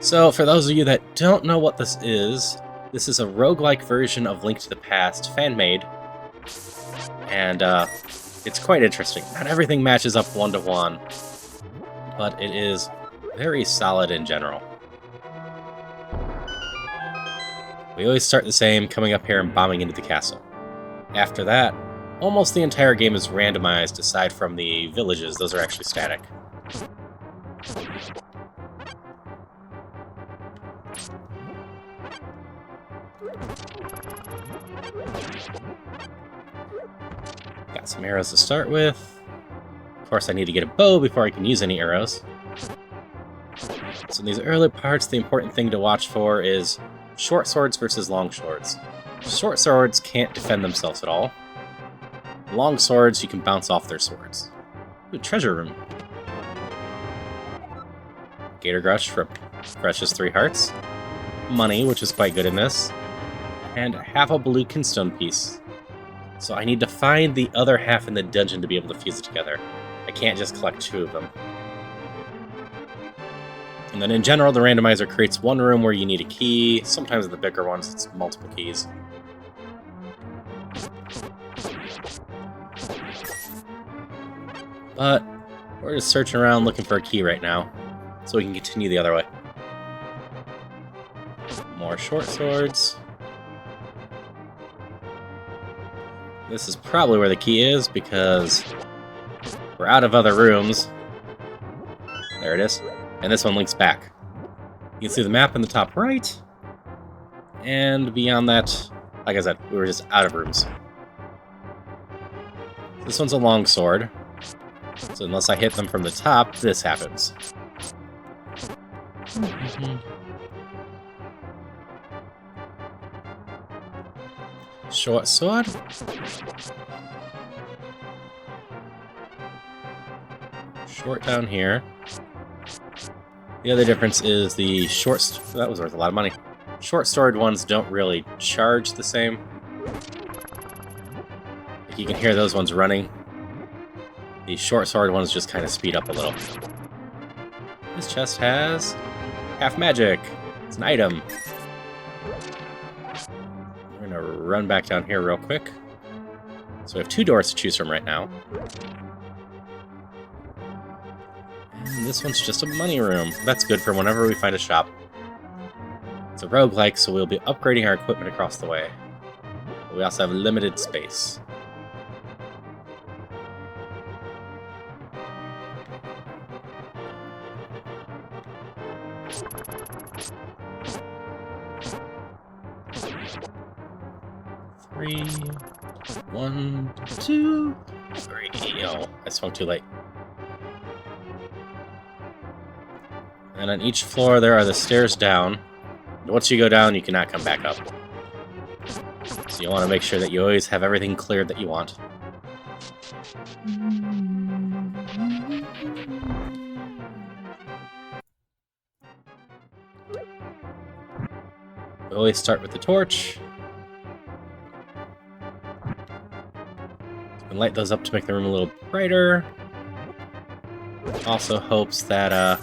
So, for those of you that don't know what this is a roguelike version of Link to the Past, fan-made, and it's quite interesting. Not everything matches up one-to-one, but it is very solid in general. We always start the same, coming up here and bombing into the castle. After that, almost the entire game is randomized aside from the villages. Those are actually static. Got some arrows to start with. Of course, I need to get a bow before I can use any arrows. So in these early parts, the important thing to watch for is short swords versus long swords. Short swords can't defend themselves at all. Long swords, you can bounce off their swords. Ooh, treasure room. Gator Grush refreshes 3 hearts. Money, which is quite good in this. And half a blue kinstone piece. So I need to find the other half in the dungeon to be able to fuse it together. I can't just collect 2 of them. And then in general, the randomizer creates one room where you need a key. Sometimes in the bigger ones, it's multiple keys. But we're just searching around looking for a key right now, so we can continue the other way. More short swords. This is probably where the key is, because we're out of other rooms. There it is. And this one links back. You can see the map in the top right. And beyond that, like I said, we were just out of rooms. This one's a long sword. So unless I hit them from the top, this happens. Short sword. Short down here. The other difference is the that was worth a lot of money. Short sword ones don't really charge the same. Like you can hear those ones running. The short sword ones just kind of speed up a little. This chest has half magic. It's an item. We're gonna run back down here real quick. So we have 2 doors to choose from right now. And this one's just a money room. That's good for whenever we find a shop. It's a roguelike, so we'll be upgrading our equipment across the way. But we also have limited space. Three, 1, 2, 3. Oh, I swung too late. And on each floor there are the stairs down. Once you go down, you cannot come back up. So you want to make sure that you always have everything cleared that you want. We always start with the torch. And light those up to make the room a little brighter. Also hopes that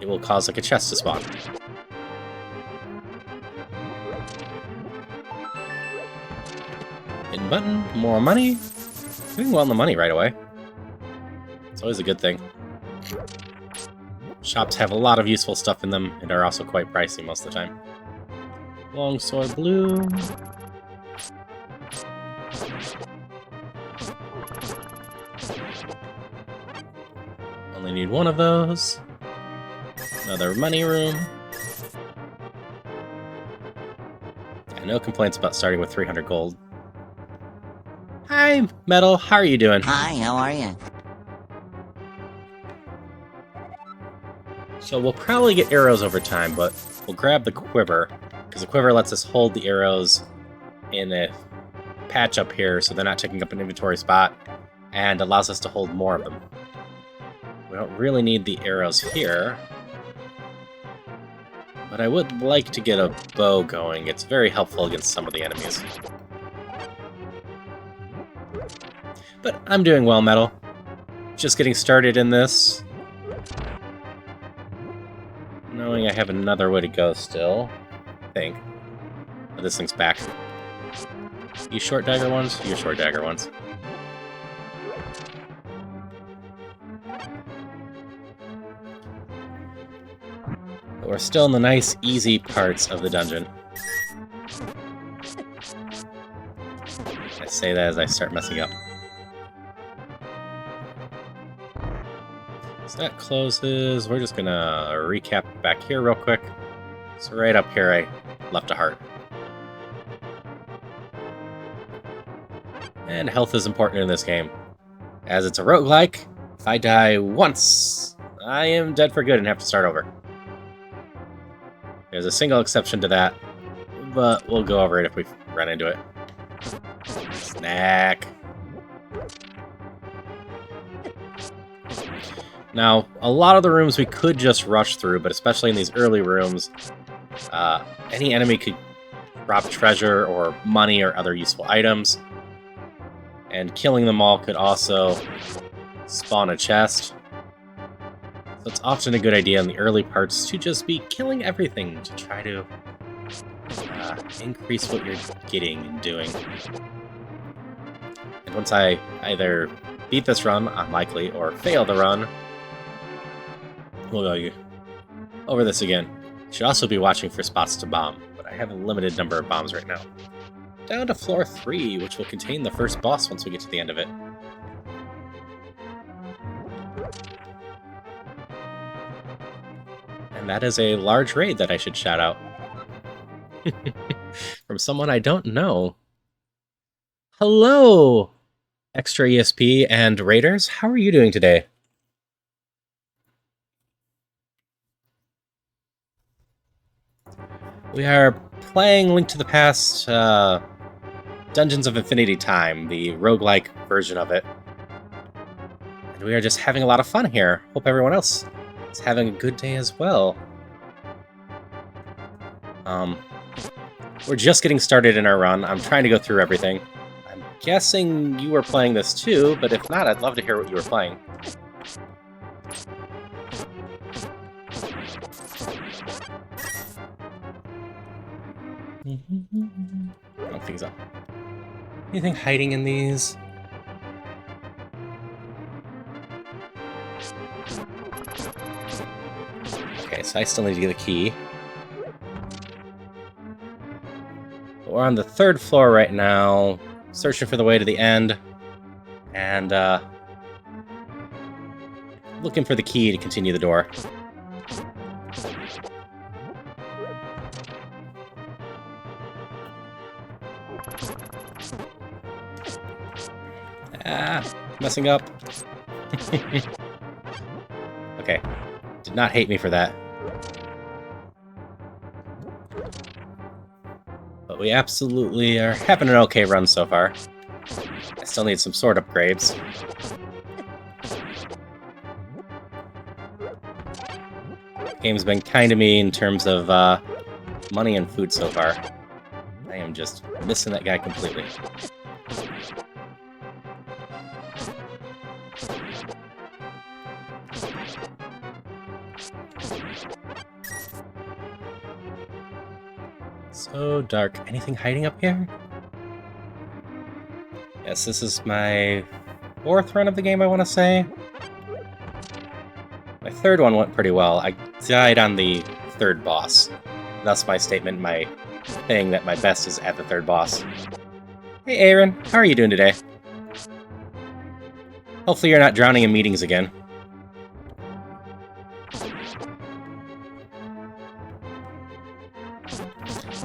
it will cause like a chest to spawn. Hidden button, more money. Doing well on the money right away. It's always a good thing. Shops have a lot of useful stuff in them and are also quite pricey most of the time. Longsword blue. Only need 1 of those. Another money room. Yeah, no complaints about starting with 300 gold. Hi, Metal. How are you doing? Hi, how are you? So we'll probably get arrows over time, but we'll grab the quiver, because the quiver lets us hold the arrows in a patch up here so they're not taking up an inventory spot, and allows us to hold more of them. We don't really need the arrows here, but I would like to get a bow going. It's very helpful against some of the enemies. But I'm doing well, Metal. Just getting started in this. Knowing I have another way to go still, I think. Oh, this thing's back. You short dagger ones? You short dagger ones. But we're still in the nice, easy parts of the dungeon. I say that as I start messing up. So that closes. We're just gonna recap back here real quick. So right up here, I left a heart. And health is important in this game. As it's a roguelike, if I die once, I am dead for good and have to start over. There's a single exception to that, but we'll go over it if we run into it. Snack. Now, a lot of the rooms we could just rush through, but especially in these early rooms, any enemy could drop treasure or money or other useful items, and killing them all could also spawn a chest. So it's often a good idea in the early parts to just be killing everything to try to increase what you're getting and doing. And once I either beat this run, unlikely, or fail the run, we'll go over this again. Should also be watching for spots to bomb, but I have a limited number of bombs right now. Down to floor 3, which will contain the first boss once we get to the end of it. And that is a large raid that I should shout out. From someone I don't know. Hello, Extra ESP and Raiders. How are you doing today? We are playing Link to the Past, Dungeons of Infinity Time, the roguelike version of it. And we are just having a lot of fun here. Hope everyone else is having a good day as well. We're just getting started in our run. I'm trying to go through everything. I'm guessing you were playing this too, but if not, I'd love to hear what you were playing. I don't think so. Anything hiding in these? Okay, so I still need to get a key. But we're on the 3rd floor right now, searching for the way to the end, and looking for the key to continue the door. Messing up. Okay. Did not hate me for that. But we absolutely are having an okay run so far. I still need some sword upgrades. Game's been kind to me in terms of money and food so far. I am just missing that guy completely. So dark. Anything hiding up here? Yes, this is my 4th run of the game, I want to say. My 3rd one went pretty well. I died on the 3rd boss. Thus my statement, my thing that my best is at the 3rd boss. Hey Aaron, how are you doing today? Hopefully you're not drowning in meetings again.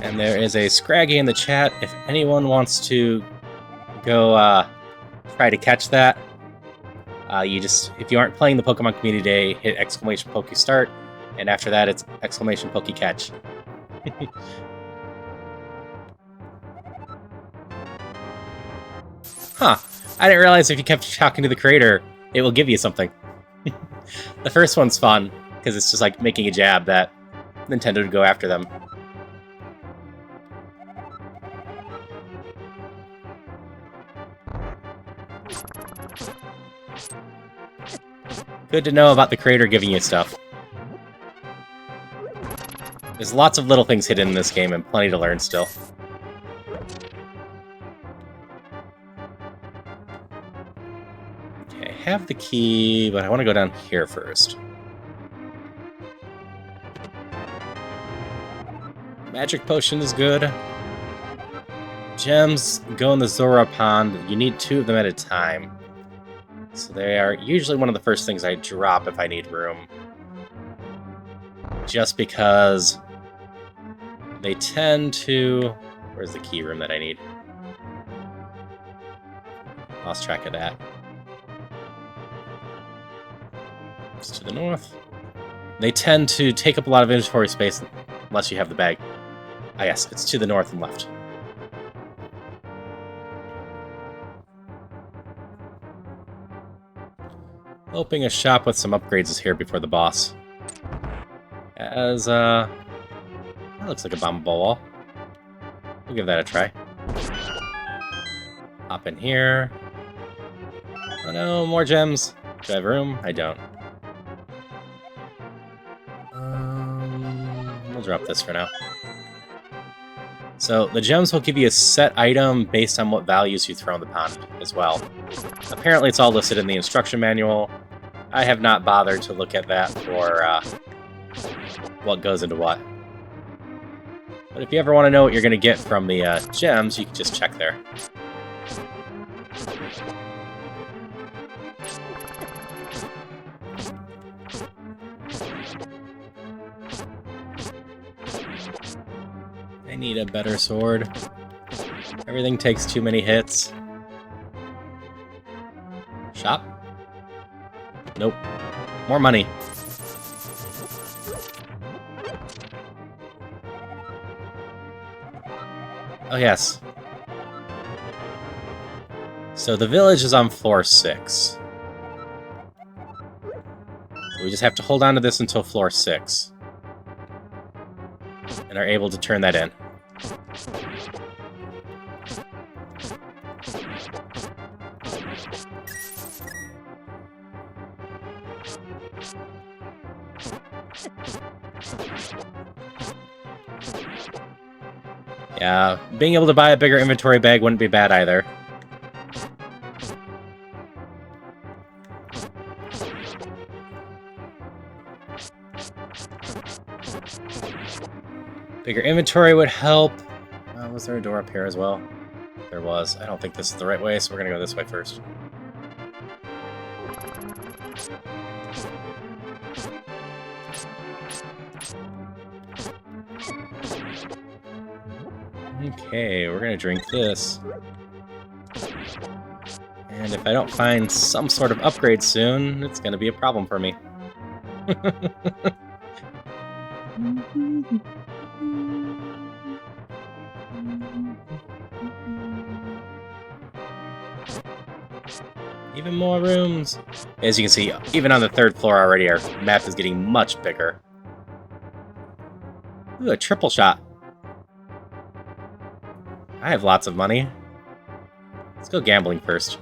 And there is a Scraggy in the chat. If anyone wants to go try to catch that, you just, if you aren't playing the Pokemon Community Day, hit exclamation Poke Start, and after that it's exclamation Poke Catch. Huh. I didn't realize if you kept talking to the creator, it will give you something. The first one's fun, because it's just like making a jab that Nintendo would go after them. Good to know about the creator giving you stuff. There's lots of little things hidden in this game and plenty to learn still. Okay, I have the key, but I want to go down here first. Magic potion is good. Gems go in the Zora Pond. You need 2 of them at a time. So they are usually one of the first things I drop if I need room. Just because they tend to... Where's the key room that I need? Lost track of that. It's to the north. They tend to take up a lot of inventory space unless you have the bag. Ah yes, it's to the north and left. Hoping a shop with some upgrades is here before the boss. As, that looks like a bombable wall. We'll give that a try. Hop in here. Oh no, more gems. Do I have room? I don't. We'll drop this for now. So, the gems will give you a set item based on what values you throw in the pond as well. Apparently it's all listed in the instruction manual. I have not bothered to look at that for what goes into what. But if you ever want to know what you're going to get from the gems, you can just check there. I need a better sword. Everything takes too many hits. Shop? Nope. More money. Oh, yes. So the village is on floor 6. We just have to hold on to this until floor 6. And are able to turn that in. Yeah, being able to buy a bigger inventory bag wouldn't be bad either. Bigger inventory would help. Was there a door up here as well? There was. I don't think this is the right way, so we're gonna go this way first. Okay, we're gonna drink this. And if I don't find some sort of upgrade soon, it's gonna be a problem for me. Even more rooms. As you can see, even on the 3rd floor already, our map is getting much bigger. Ooh, a triple shot. I have lots of money. Let's go gambling first.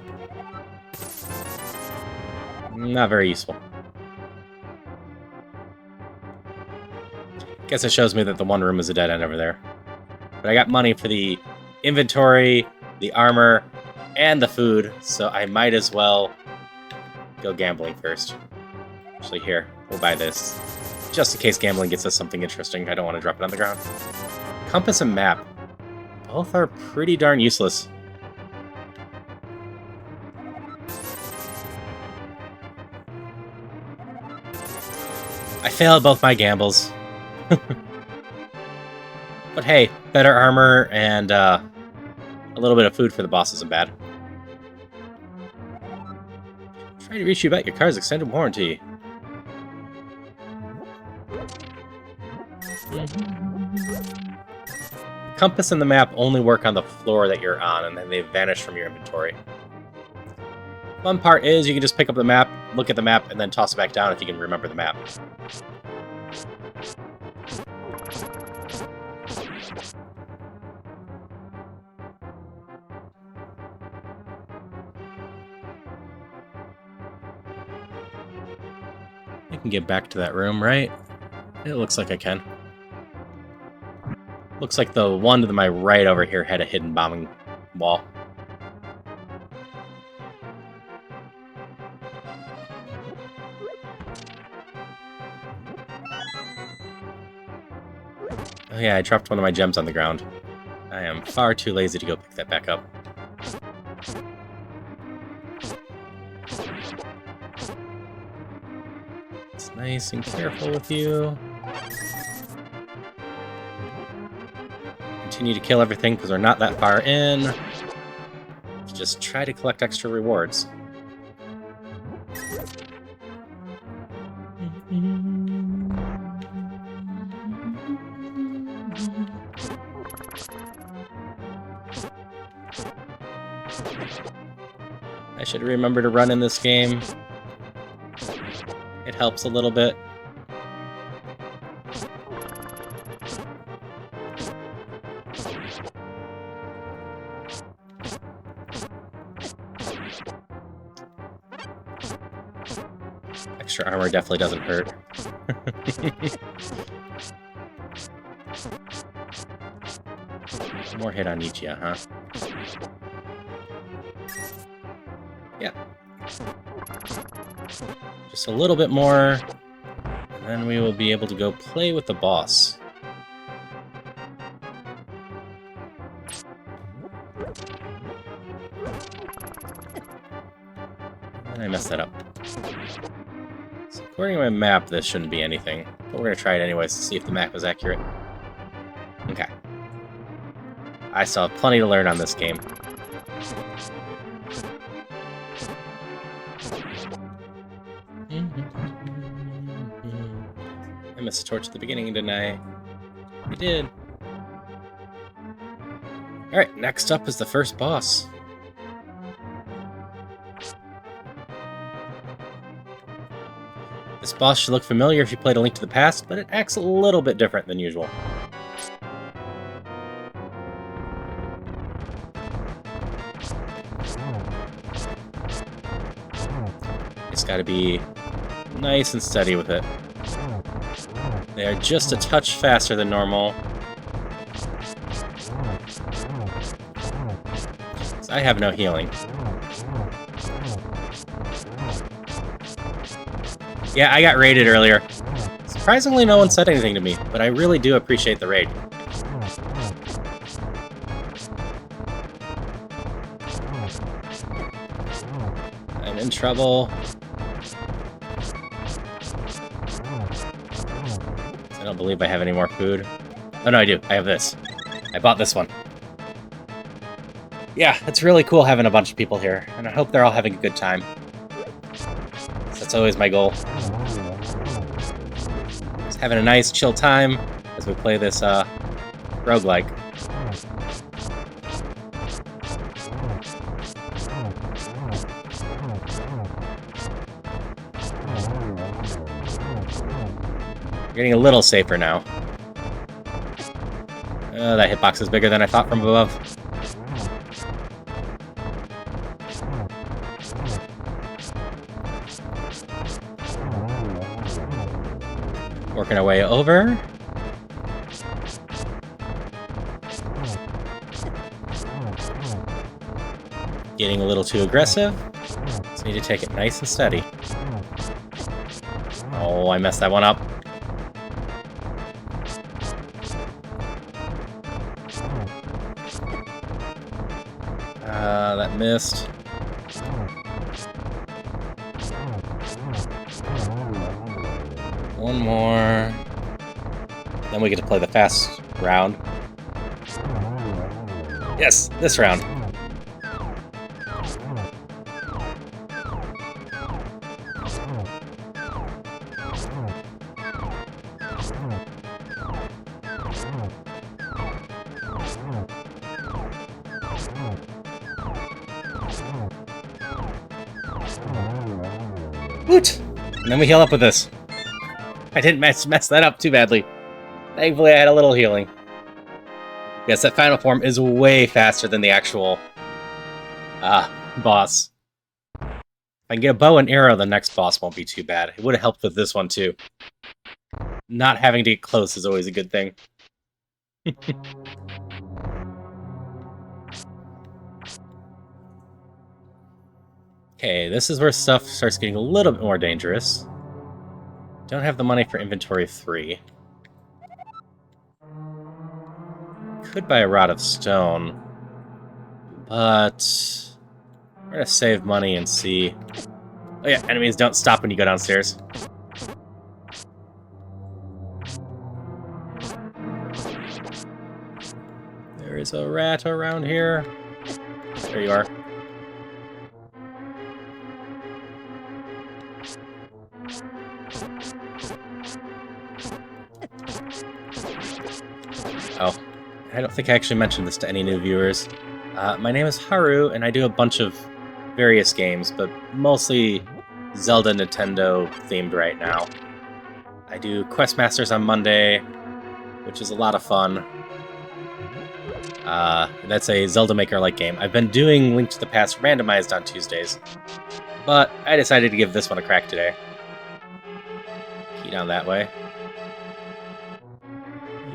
Not very useful. Guess it shows me that the one room is a dead end over there. But I got money for the inventory, the armor, and the food, so I might as well go gambling first. Actually, here, we'll buy this. Just in case gambling gets us something interesting, I don't want to drop it on the ground. Compass and map. Both are pretty darn useless. I failed both my gambles. But hey, better armor and a little bit of food for the boss isn't bad. Try to reach you about your car's extended warranty. Compass and the map only work on the floor that you're on, and then they vanish from your inventory. Fun part is you can just pick up the map, look at the map, and then toss it back down if you can remember the map. I can get back to that room, right? It looks like I can. Looks like the one to my right over here had a hidden bombing wall. Oh yeah, I dropped one of my gems on the ground. I am far too lazy to go pick that back up. It's nice and careful with you. Continue to kill everything because we're not that far in. Just try to collect extra rewards. I should remember to run in this game. It helps a little bit. Extra armor definitely doesn't hurt. More hit on Nietzsche, huh? Yeah. Just a little bit more, and then we will be able to go play with the boss. And I messed that up. So according to my map, this shouldn't be anything, but we're going to try it anyways to see if the map is accurate. Okay. I still have plenty to learn on this game. I missed a torch at the beginning, didn't I? I did. Alright, next up is the first boss. This boss should look familiar if you played A Link to the Past, but it acts a little bit different than usual. Just gotta be nice and steady with it. They are just a touch faster than normal. I have no healing. Yeah, I got raided earlier. Surprisingly, no one said anything to me, but I really do appreciate the raid. I'm in trouble. I don't believe I have any more food. Oh no, I do. I have this. I bought this one. Yeah, it's really cool having a bunch of people here, and I hope they're all having a good time. That's always my goal. Just having a nice, chill time as we play this, roguelike. Getting a little safer now. That hitbox is bigger than I thought from above. Working our way over. Getting a little too aggressive. Just need to take it nice and steady. Oh, I messed that one up. That missed. One more. Then we get to play the fast round. Yes, this round. Woot! And then we heal up with this. I didn't mess that up too badly. Thankfully, I had a little healing. Yes, that final form is way faster than the actual boss. If I can get a bow and arrow, the next boss won't be too bad. It would have helped with this one, too. Not having to get close is always a good thing. Okay, this is where stuff starts getting a little bit more dangerous. Don't have the money for inventory 3. Could buy a Rod of Stone, but we're gonna save money and see. Oh yeah, enemies don't stop when you go downstairs. There is a rat around here. There you are. Oh, I don't think I actually mentioned this to any new viewers. My name is Haru, and I do a bunch of various games, but mostly Zelda Nintendo themed right now. I do Quest Masters on Monday, which is a lot of fun. That's a Zelda Maker-like game. I've been doing Link to the Past randomized on Tuesdays, but I decided to give this one a crack today. Key down that way.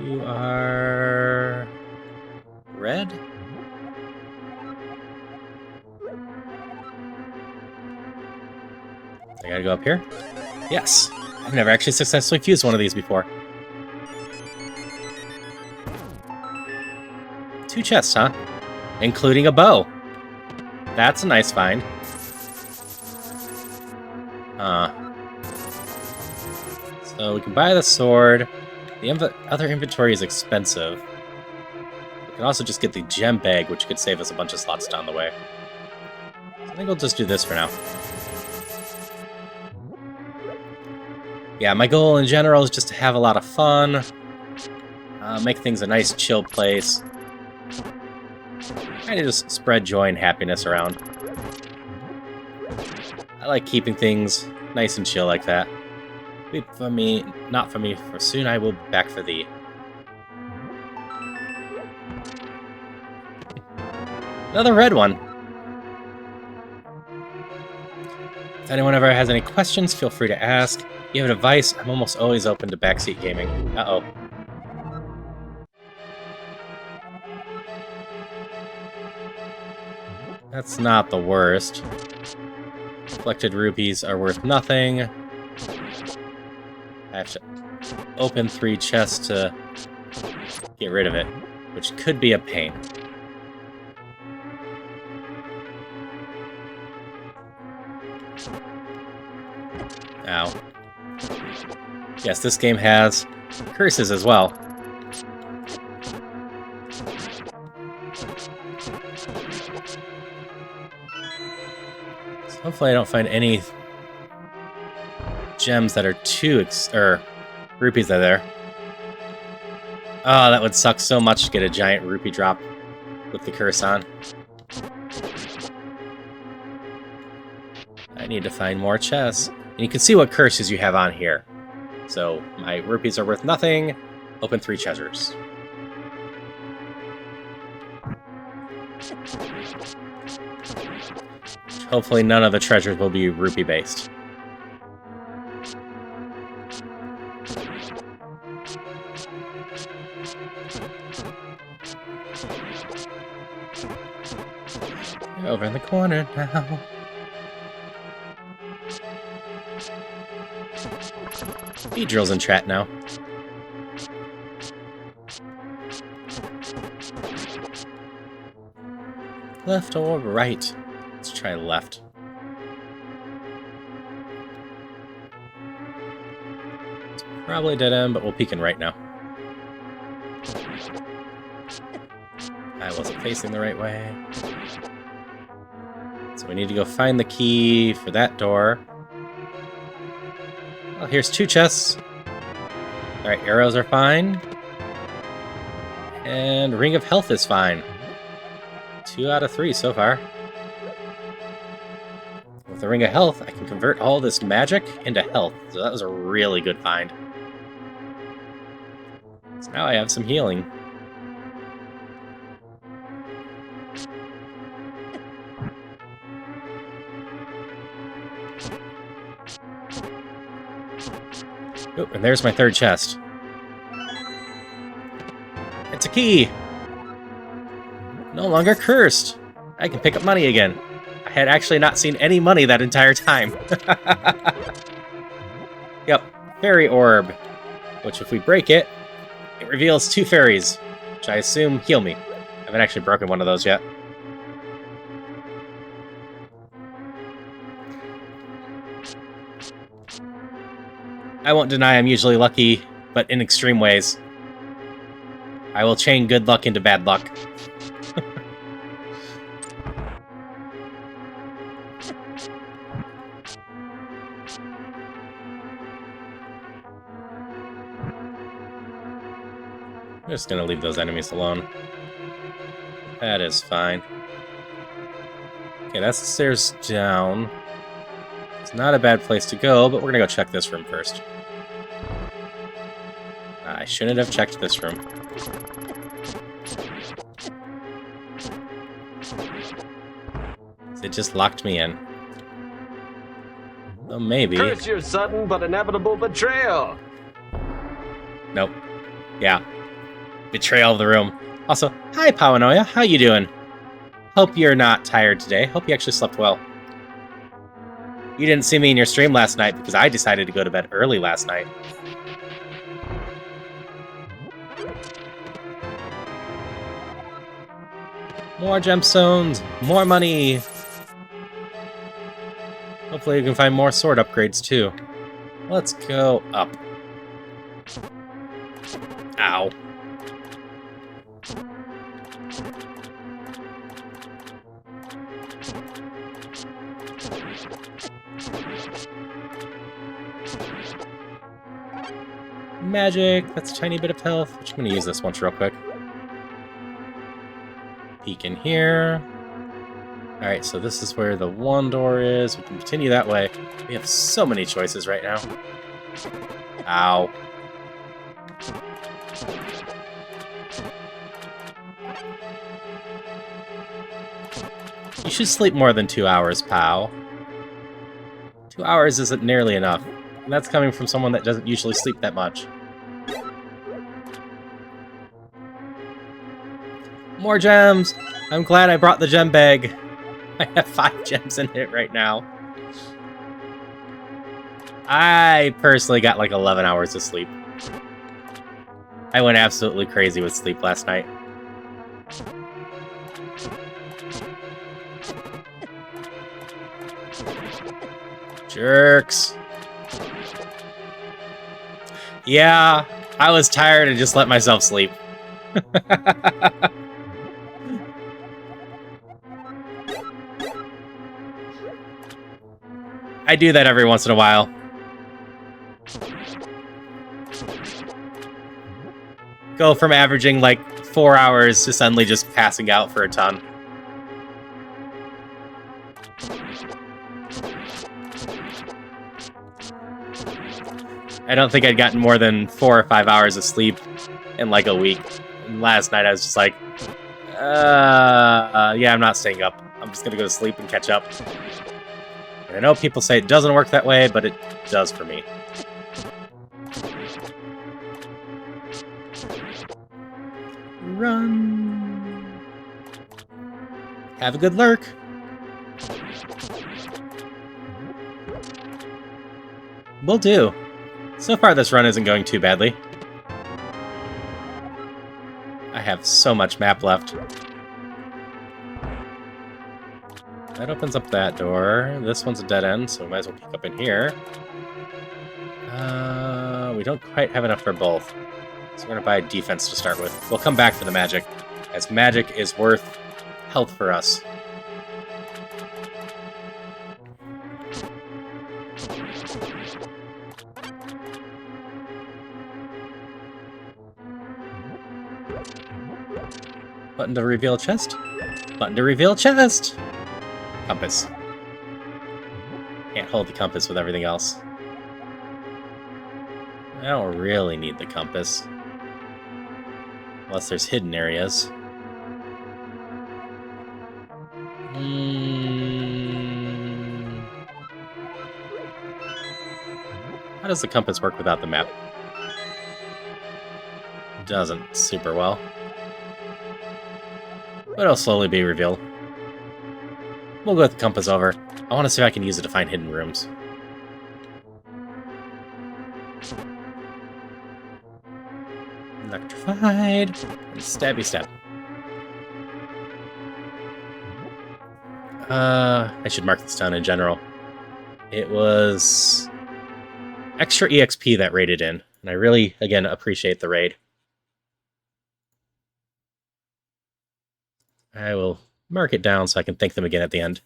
You are... red? I gotta go up here? Yes! I've never actually successfully fused one of these before. 2 chests, huh? Including a bow. That's a nice find. So we can buy the sword. The other inventory is expensive. We can also just get the gem bag, which could save us a bunch of slots down the way. So I think we'll just do this for now. Yeah, my goal in general is just to have a lot of fun. Make things a nice, chill place. Kind of just spread joy and happiness around. I like keeping things nice and chill like that. Weep for me, not for me, for soon I will be back for thee. Another red one. If anyone ever has any questions, feel free to ask. If you have advice, I'm almost always open to backseat gaming. Uh-oh. That's not the worst. Collected rupees are worth nothing. I have to open 3 chests to get rid of it, which could be a pain. Ow. Yes, this game has curses as well. So hopefully I don't find any gems that are too rupees that are there. Oh, that would suck so much to get a giant rupee drop with the curse on. I need to find more chests. And you can see what curses you have on here. So, my rupees are worth nothing. Open 3 treasures. Hopefully none of the treasures will be rupee-based. You're over in the corner now. Beedrill's in chat now. Left or right? Let's try left. It's probably dead end, but we'll peek in right now. I wasn't facing the right way. So we need to go find the key for that door. Well, here's 2 chests. Alright, arrows are fine. And Ring of Health is fine. 2 out of 3 so far. With the Ring of Health, I can convert all this magic into health. So that was a really good find. So now I have some healing. Oh, and there's my 3rd chest. It's a key! No longer cursed! I can pick up money again. I had actually not seen any money that entire time. Yep, fairy orb. Which if we break it, it reveals 2 fairies, which I assume heal me. I haven't actually broken one of those yet. I won't deny I'm usually lucky, but in extreme ways. I will chain good luck into bad luck. I'm just gonna leave those enemies alone. That is fine. Okay, that's the stairs down. It's not a bad place to go, but we're gonna go check this room first. I shouldn't have checked this room. It just locked me in. Oh, maybe. Curse your sudden but inevitable betrayal! Nope. Yeah. Betrayal of the room. Also, hi Paranoia, how you doing? Hope you're not tired today. Hope you actually slept well. You didn't see me in your stream last night because I decided to go to bed early last night. More gemstones, more money. Hopefully you can find more sword upgrades too. Let's go up. Ow. Magic, that's a tiny bit of health. I'm just gonna use this once real quick. Peek in here. Alright, so this is where the one door is. We can continue that way. We have so many choices right now. Ow. You should sleep more than 2 hours, pal. 2 hours isn't nearly enough. And that's coming from someone that doesn't usually sleep that much. More gems! I'm glad I brought the gem bag. I have 5 gems in it right now. I personally got like 11 hours of sleep. I went absolutely crazy with sleep last night. Jerks. Yeah, I was tired and just let myself sleep. I do that every once in a while. Go from averaging like 4 hours to suddenly just passing out for a ton. I don't think I'd gotten more than 4 or 5 hours of sleep in like a week. And last night I was just like, yeah, I'm not staying up. I'm just gonna go to sleep and catch up. And I know people say it doesn't work that way, but it does for me. Run. Have a good lurk. Will do. So far this run isn't going too badly. I have so much map left. That opens up that door. This one's a dead end, so we might as well peek up in here. We don't quite have enough for both. So we're going to buy defense to start with. We'll come back for the magic, as magic is worth health for us. Button to reveal chest. Button to reveal chest! Compass. Can't hold the compass with everything else. I don't really need the compass. Unless there's hidden areas. How does the compass work without the map? Doesn't super well. but it'll slowly be revealed. We'll go with the compass over. I want to see if I can use it to find hidden rooms. Electrified. And stabby stab. I should mark this down in general. It was extra EXP that raided in, and I really, again, appreciate the raid. I will mark it down so I can thank them again at the end.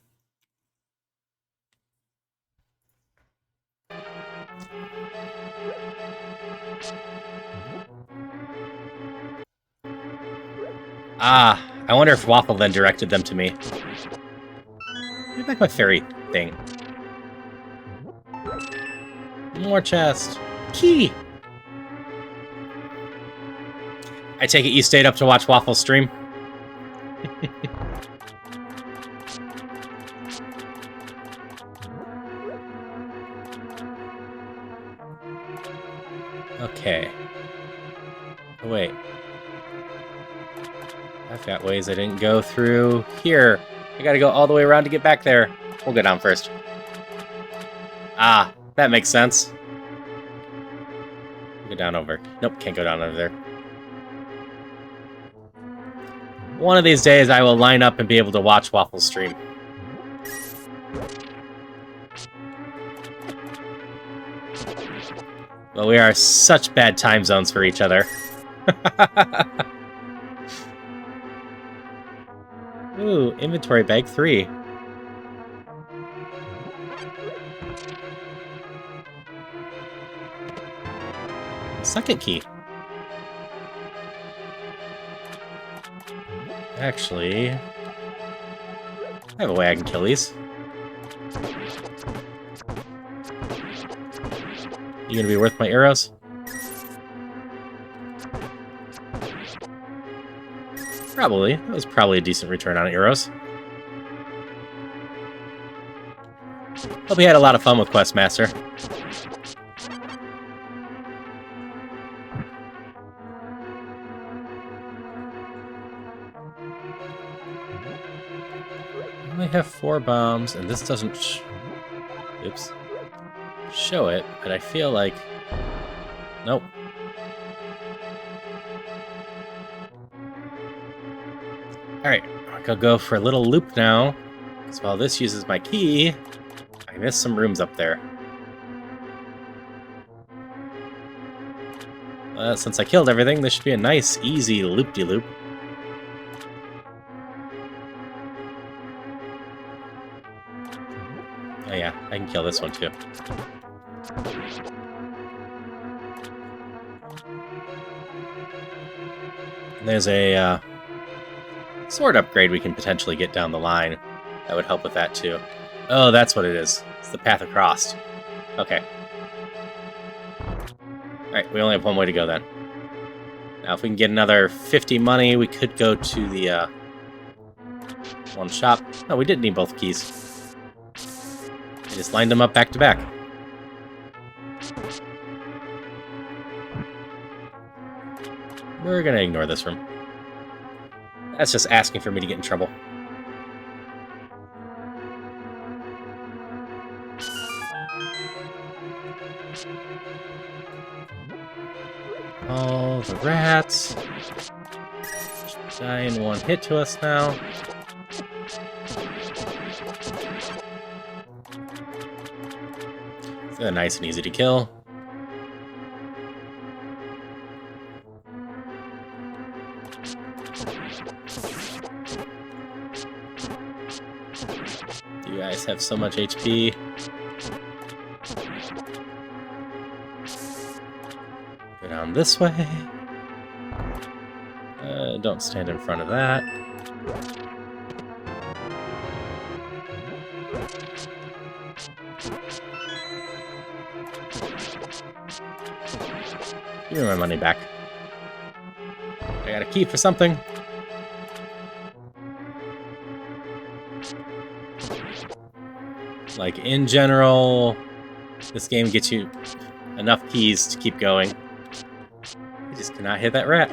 Ah, I wonder if Waffle then directed them to me. Give me back my fairy thing. More chest. Key! I take it you stayed up to watch Waffle's stream? Okay. Oh, wait. I've got ways I didn't go through here. I gotta go all the way around to get back there. We'll go down first. Ah, that makes sense. Go down over. Nope, can't go down over there. One of these days I will line up and be able to watch Waffle's stream. Well, we are such bad time zones for each other. Ooh, inventory bag 3. Second key. Actually, I have a way I can kill these. You gonna be worth my arrows? Probably. That was probably a decent return on arrows. Hope you had a lot of fun with Questmaster. I only have 4 bombs, and this doesn't oops. Show it, but I feel like... Nope. Alright, I'll go for a little loop now, because while this uses my key, I missed some rooms up there. Since I killed everything, this should be a nice, easy loop-de-loop. Oh yeah, I can kill this one too. And there's a sword upgrade we can potentially get down the line. That would help with that too. Oh, that's what it is. It's the path across. Okay. Alright, we only have one way to go then. Now if we can get another 50 money, we could go to the one shop. Oh, we didn't need both keys. I just lined them up back to back. We're gonna ignore this room. That's just asking for me to get in trouble. All the rats die in one hit to us now. So nice and easy to kill. You guys have so much HP. Go down this way. Don't stand in front of that. Give me my money back. I got a key for something. Like, in general, this game gets you enough keys to keep going. I just cannot hit that rat.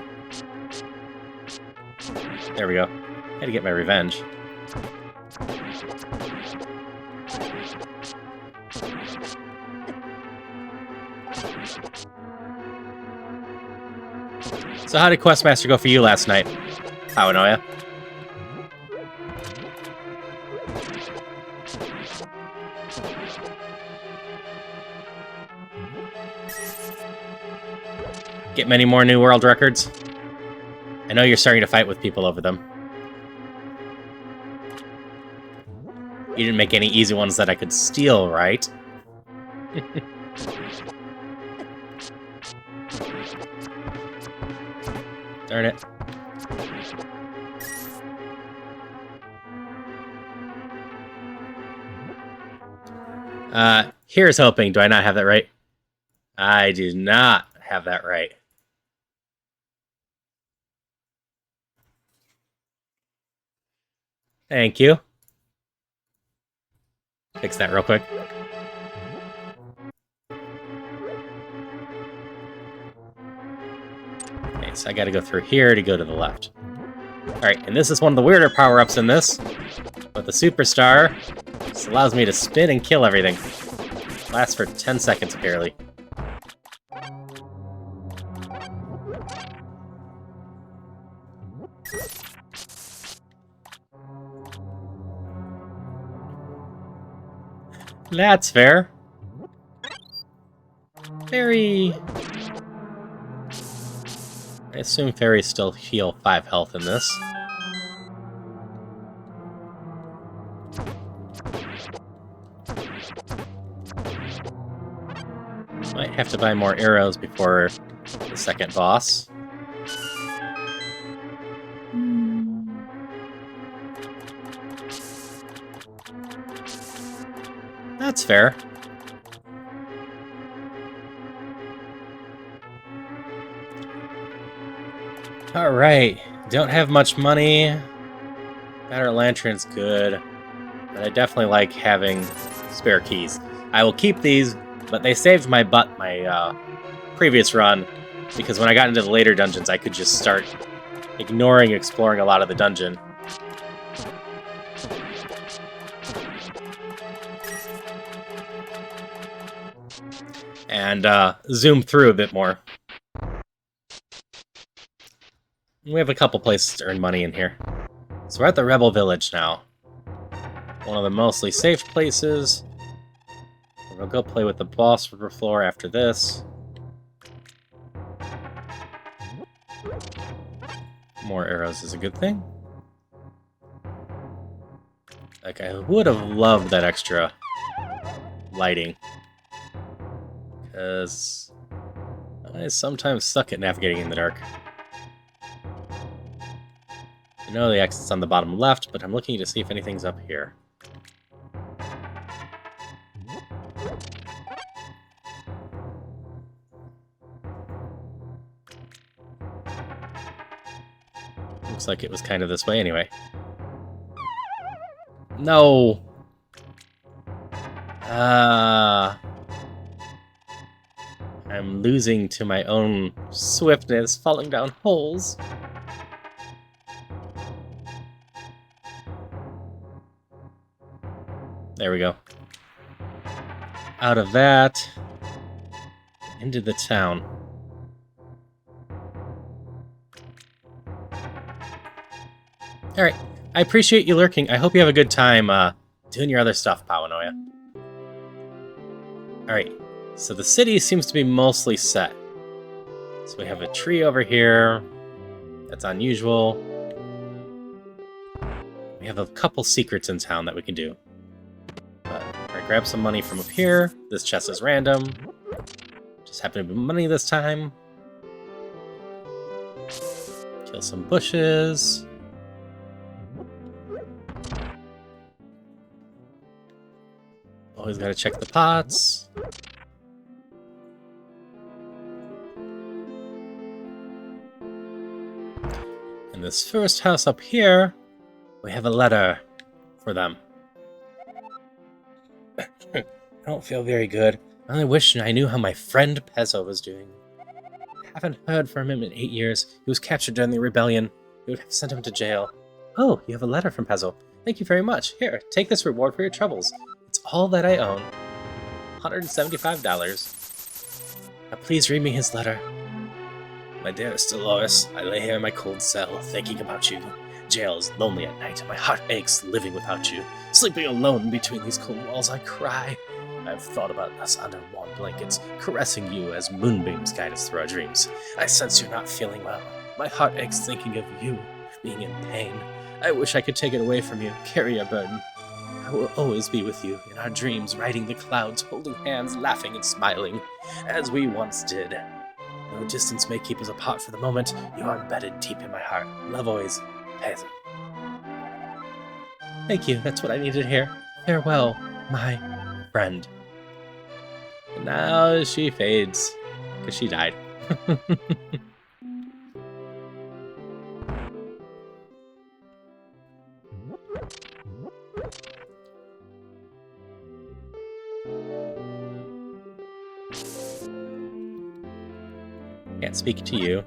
There we go. Had to get my revenge. So how did Questmaster go for you last night, Paranoia? Get many more new world records? I know you're starting to fight with people over them. You didn't make any easy ones that I could steal, right? Darn it. Here's hoping. Do I not have that right? I do not have that right. Thank you. Fix that real quick. Okay, so I gotta go through here to go to the left. Alright, and this is one of the weirder power-ups in this. But the Superstar just allows me to spin and kill everything. Lasts for 10 seconds, barely. That's fair. Fairy... I assume fairies still heal 5 health in this. Might have to buy more arrows before the second boss. That's fair. Alright, don't have much money. Better lantern's good. But I definitely like having spare keys. I will keep these, but they saved my butt my previous run, because when I got into the later dungeons, I could just start ignoring exploring a lot of the dungeon. And zoom through a bit more. We have a couple places to earn money in here. So we're at the Rebel Village now. One of the mostly safe places. We'll go play with the boss for the floor after this. More arrows is a good thing. Like, I would have loved that extra lighting. Because I sometimes suck at navigating in the dark. I know the exit's on the bottom left, but I'm looking to see if anything's up here. Looks like it was kind of this way anyway. No! I'm losing to my own swiftness, falling down holes. There we go. Out of that, into the town. Alright, I appreciate you lurking. I hope you have a good time doing your other stuff, Paranoia. Alright, so the city seems to be mostly set. So we have a tree over here. That's unusual. We have a couple secrets in town that we can do. Alright, grab some money from up here. This chest is random. Just happened to be money this time. Kill some bushes. Always gotta check the pots. In this first house up here, we have a letter for them. I don't feel very good. I only wish I knew how my friend Pezzo was doing. Haven't heard from him in 8 years. He was captured during the rebellion. We would have sent him to jail. Oh, you have a letter from Pezzo. Thank you very much. Here, take this reward for your troubles. It's all that I own. $175. Now please read me his letter. My dearest Dolores, I lay here in my cold cell, thinking about you. Jail is lonely at night, and my heart aches living without you. Sleeping alone between these cold walls, I cry. I've thought about us under warm blankets, caressing you as moonbeams guide us through our dreams. I sense you're not feeling well. My heart aches thinking of you, being in pain. I wish I could take it away from you, carry your burden. I will always be with you in our dreams, riding the clouds, holding hands, laughing and smiling, as we once did. Though distance may keep us apart for the moment, you are embedded deep in my heart. Love always, Pezzo. Thank you, that's what I needed to hear. Farewell, my friend. And now she fades, because she died. Can't speak to you.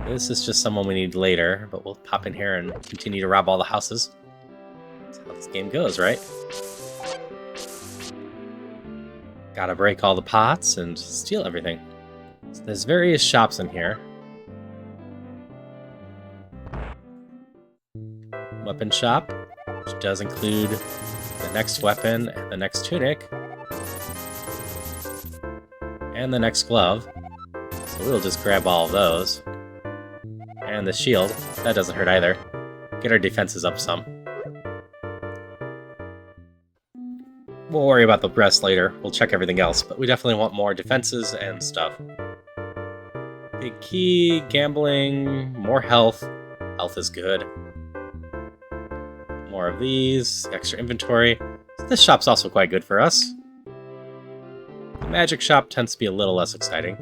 This is just someone we need later, but we'll pop in here and continue to rob all the houses. That's how this game goes, right? Gotta break all the pots and steal everything. So there's various shops in here. Weapon shop, which does include the next weapon and the next tunic. And the next glove. So we'll just grab all of those. And the shield. That doesn't hurt either. Get our defenses up some. We'll worry about the rest later. We'll check everything else, but we definitely want more defenses and stuff. Big key, gambling, more health. Health is good. More of these, extra inventory. This shop's also quite good for us. The magic shop tends to be a little less exciting.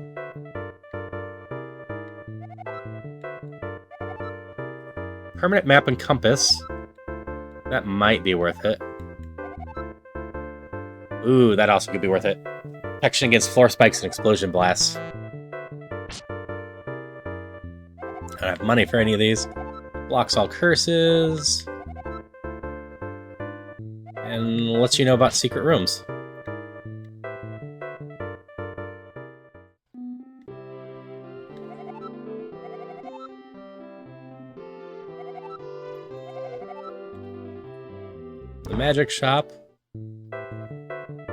Permanent map and compass. That might be worth it. Ooh, that also could be worth it. Protection against floor spikes and explosion blasts. I don't have money for any of these. Blocks all curses. And lets you know about secret rooms. The magic shop.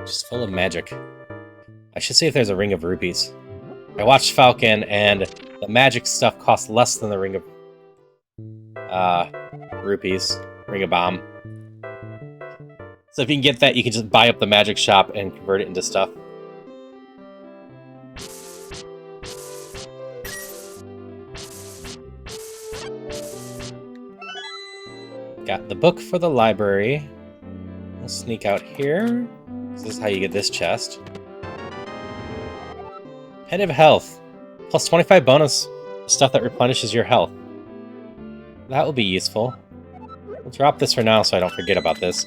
Just full of magic. I should see if there's a ring of rupees. I watched Falcon, and the magic stuff costs less than the ring of rupees. Ring of bomb. So if you can get that, you can just buy up the magic shop and convert it into stuff. Got the book for the library. We'll sneak out here. This is how you get this chest. Head of Health. Plus 25 bonus stuff that replenishes your health. That will be useful. We'll drop this for now so I don't forget about this.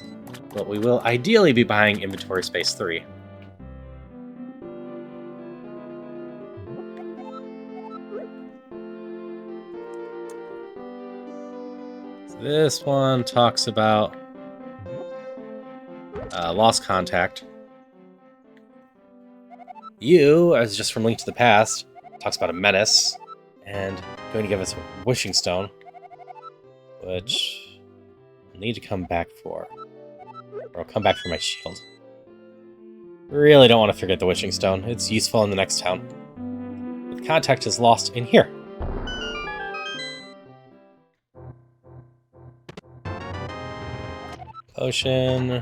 But we will ideally be buying inventory space 3. So this one talks about lost contact. You, as just from Link to the Past, talks about a menace, and going to give us a wishing stone, which I'll need to come back for. Or I'll come back for my shield. Really don't want to forget the wishing stone. It's useful in the next town. The contact is lost in here. Potion.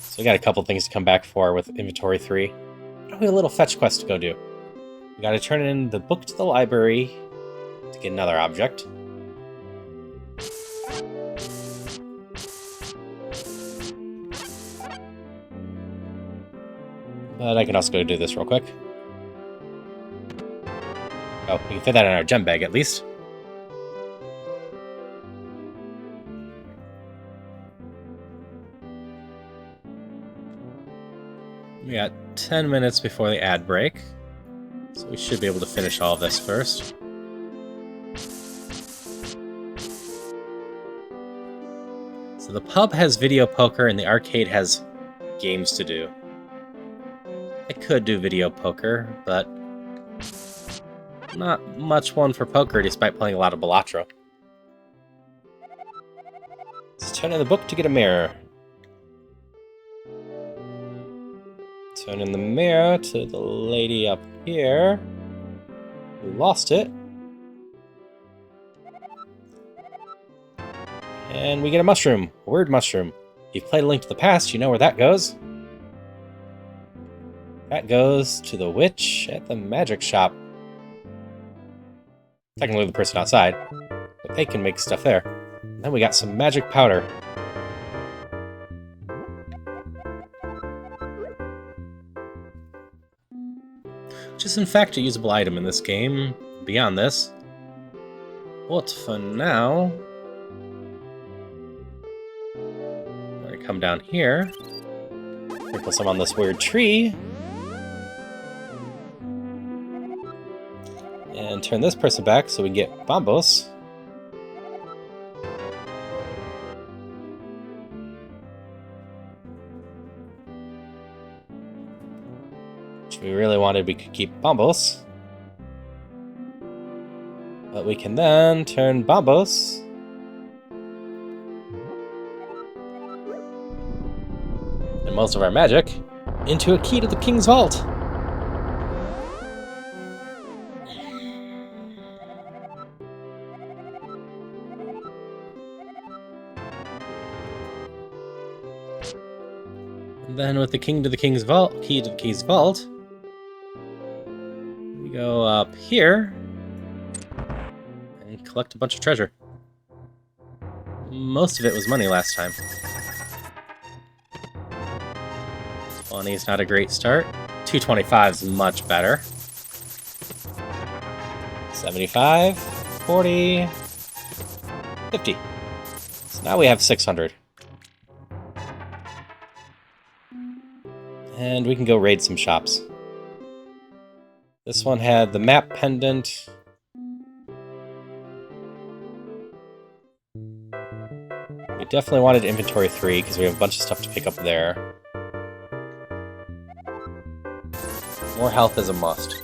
So we got a couple things to come back for with inventory 3. We have a little fetch quest to go do. We gotta turn in the book to the library to get another object. But I can also go do this real quick. Oh, we can fit that in our gem bag at least. We got 10 minutes before the ad break, so we should be able to finish all of this first. the pub has video poker and the arcade has games to do. I could do video poker, but not much one for poker despite playing a lot of Balatro. Let's turn in the book to get a mirror. Turn in the mirror to the lady up here who lost it. And we get a mushroom. A word mushroom. If you've played A Link to the Past, you know where that goes. That goes to the witch at the magic shop. Technically the person outside, but they can make stuff there. And then we got some magic powder. Which is in fact a usable item in this game, beyond this. But for now, I'm going to come down here, sprinkle some on this weird tree, and turn this person back so we can get Bombos. Which we really wanted, we could keep Bombos. But we can then turn Bombos and most of our magic into a key to the King's Vault. And then with the key to the King's Vault, we go up here and collect a bunch of treasure. Most of it was money last time. 20 is not a great start. 225 is much better. 75, 40, 50. So now we have 600. And we can go raid some shops. This one had the map pendant. We definitely wanted inventory 3 because we have a bunch of stuff to pick up there. More health is a must.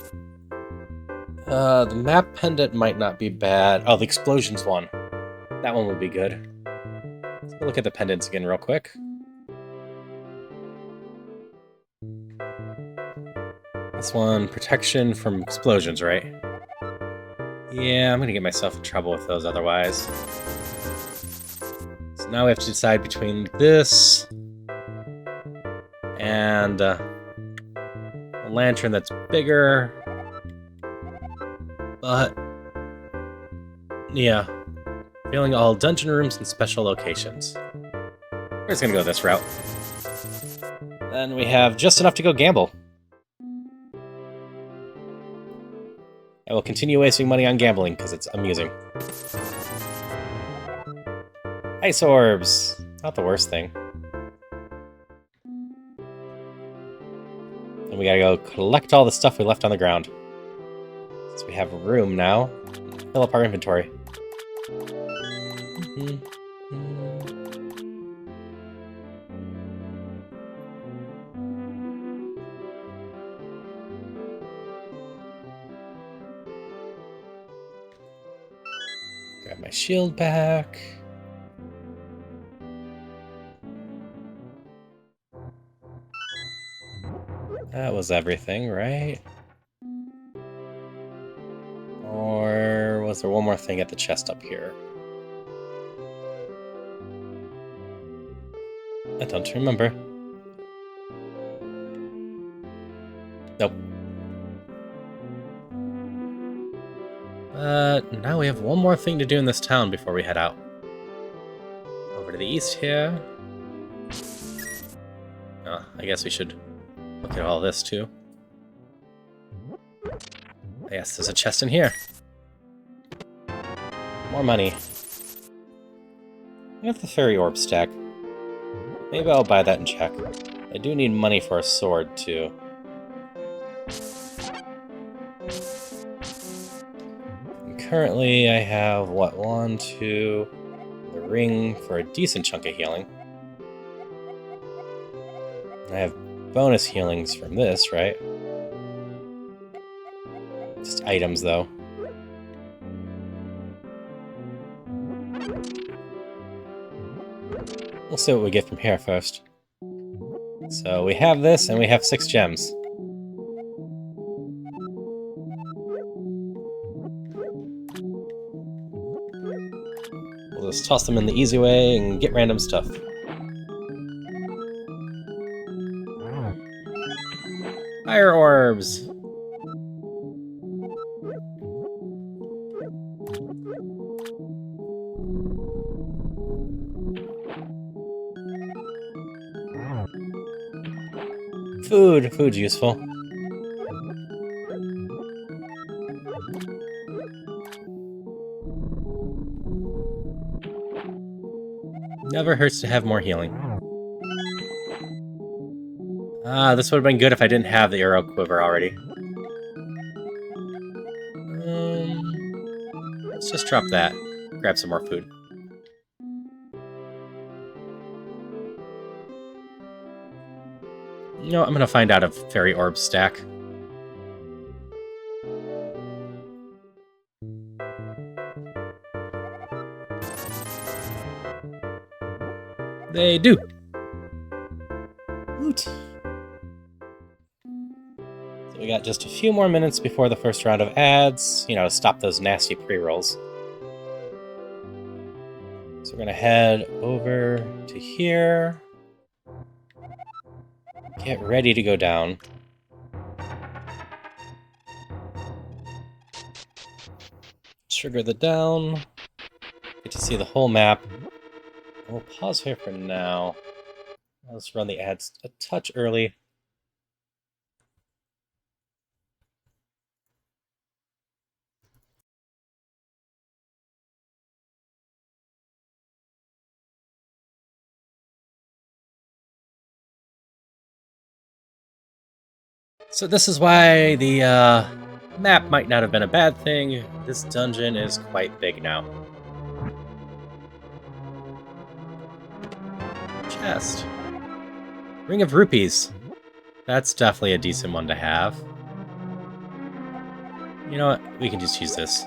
The map pendant might not be bad. Oh, the explosions one. That one would be good. Let's go look at the pendants again real quick. This one, protection from explosions, right? Yeah, I'm gonna get myself in trouble with those otherwise. So now we have to decide between this and a lantern that's bigger. But yeah, filling all dungeon rooms and special locations. We're just gonna go this route. Then we have just enough to go gamble. I will continue wasting money on gambling because it's amusing. Ice orbs! Not the worst thing. And we gotta go collect all the stuff we left on the ground. So we have room now. Fill up our inventory. Grab my shield back. That was everything, right? Or was there one more thing at the chest up here? I don't remember. Nope. But now we have one more thing to do in this town before we head out. Over to the east here. I guess we should look at all this too. Yes, there's a chest in here. More money. I have the fairy orb stack. Maybe I'll buy that and check. I do need money for a sword too. And currently I have, what, 1, 2... The ring for a decent chunk of healing. I have bonus healings from this, right? Just items, though. We'll see what we get from here first. So we have this, and we have 6 gems. We'll just toss them in the easy way and get random stuff. Fire orbs! Food! Food's useful. Never hurts to have more healing. Ah, this would have been good if I didn't have the arrow quiver already. Let's just drop that. Grab some more food. No, I'm gonna find out if fairy orbs stack. They do! Woot! So we got just a few more minutes before the first round of ads, you know, to stop those nasty pre-rolls. So we're gonna head over to here. Get ready to go down. Trigger the down. Get to see the whole map. We'll pause here for now. Let's run the ads a touch early. So this is why the map might not have been a bad thing. This dungeon is quite big now. Chest. Ring of Rupees. That's definitely a decent one to have. You know what? We can just use this.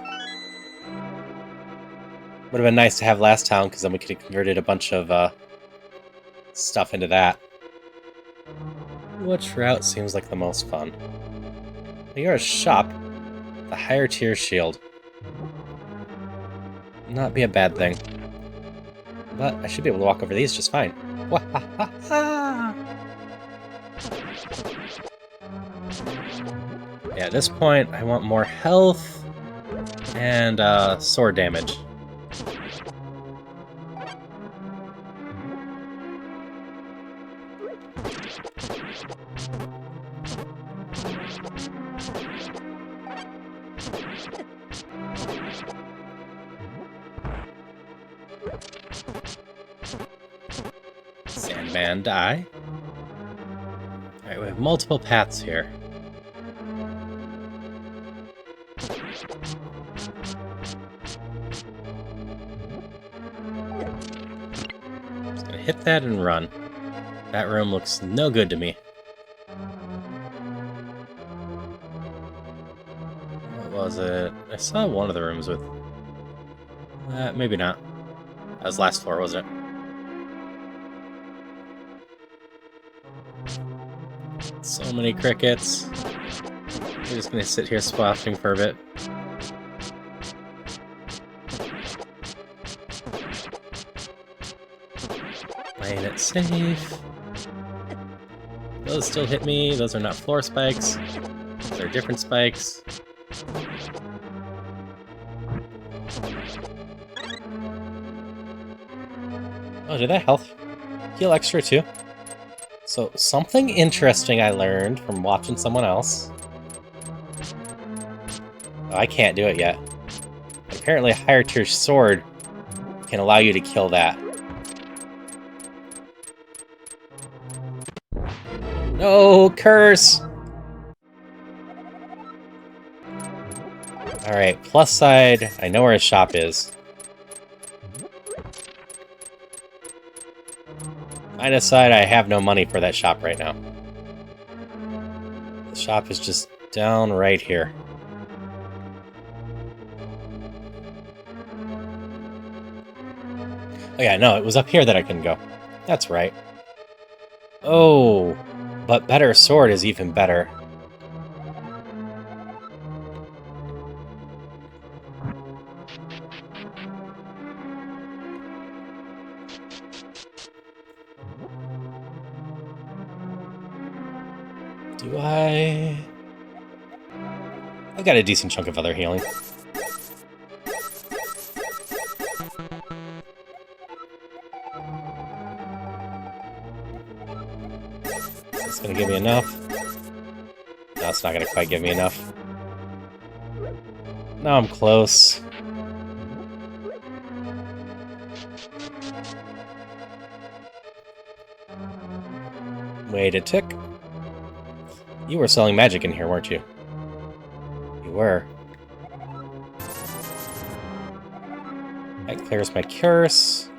Would have been nice to have last time, because then we could have converted a bunch of stuff into that. Which route seems like the most fun? You're a shop. The higher tier shield. Not be a bad thing. But I should be able to walk over these just fine. Yeah, at this point, I want more health and sword damage. Sandman die. Alright, we have multiple paths here. Just gonna hit that and run. That room looks no good to me. What was it? I saw one of the rooms with... maybe not. That was last floor, wasn't it? So many crickets. I'm just gonna sit here splashing for a bit. Playing it safe. Those still hit me. Those are not floor spikes. They're different spikes. Oh, did that health heal extra too? So, something interesting I learned from watching someone else. Oh, I can't do it yet. Apparently a higher tier sword can allow you to kill that. No, curse! Alright, plus side, I know where his shop is. I decide I have no money for that shop right now. The shop is just down right here. Oh yeah, no, it was up here that I couldn't go. That's right. Oh, but better sword is even better. Do I... I've got a decent chunk of other healing. Is this gonna give me enough? No, it's not gonna quite give me enough. No, I'm close. Wait a tick. You were selling magic in here, weren't you? You were. That clears my curse.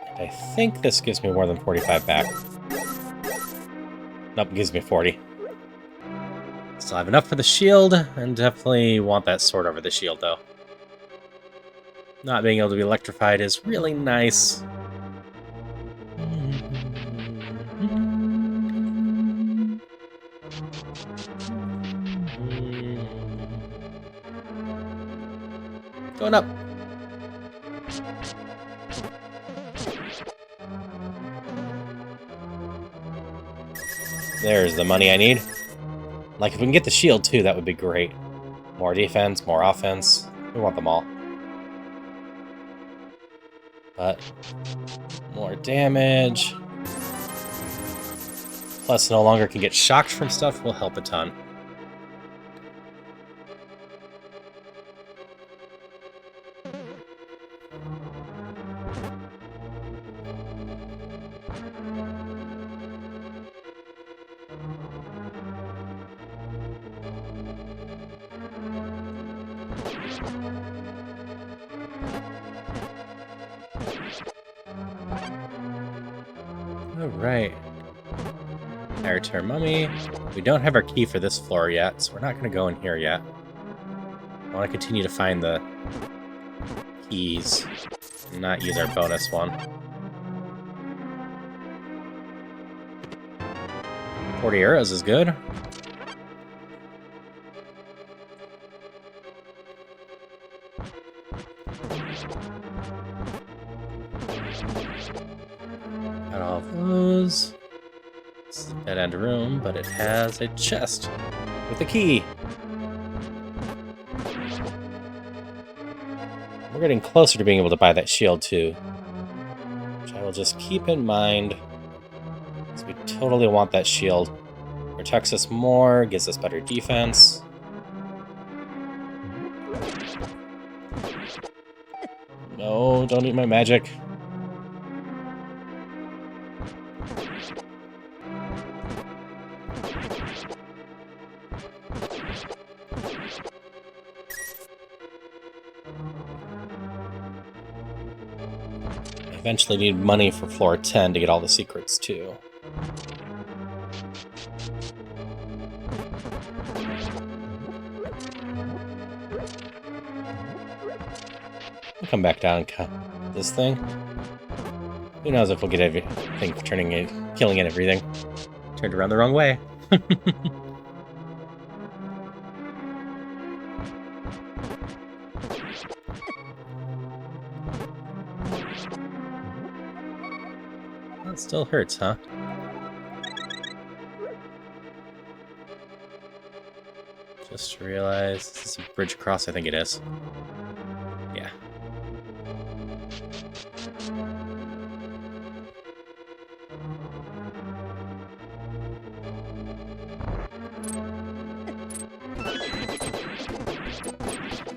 And I think this gives me more than 45 back. Nope, it gives me 40. Still have enough for the shield, and definitely want that sword over the shield, though. Not being able to be electrified is really nice. Going up. There's the money I need. Like, if we can get the shield, too, that would be great. More defense, more offense. We want them all. But more damage. Plus, no longer can get shocked from stuff will help a ton. Alright. Higher tier mummy. We don't have our key for this floor yet, so we're not going to go in here yet. I want to continue to find the keys and not use our bonus one. 40 arrows is good. Got all of those. This is a dead-end room, but it has a chest with a key. We're getting closer to being able to buy that shield, too. Which I will just keep in mind. Because we totally want that shield. Protects us more, gives us better defense. No, don't eat my magic. Eventually need money for floor 10 to get all the secrets, too. We'll come back down and cut this thing. Who knows if we'll get everything for killing it, everything. Turned around the wrong way. That still hurts, huh? Just realized this is a bridge across, I think it is. Yeah.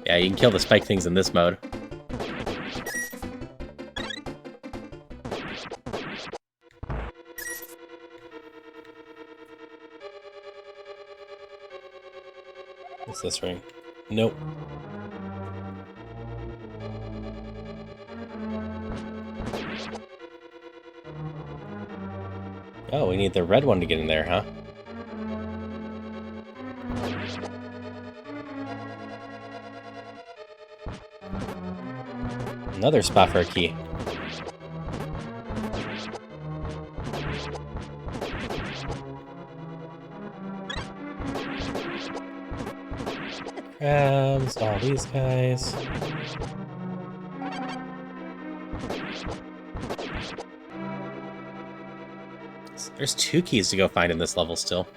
Yeah, you can kill the spike things in this mode. What's this ring? Nope. Oh, we need the red one to get in there, huh? Another spot for a key. Crabs, all these guys. There's 2 keys to go find in this level still.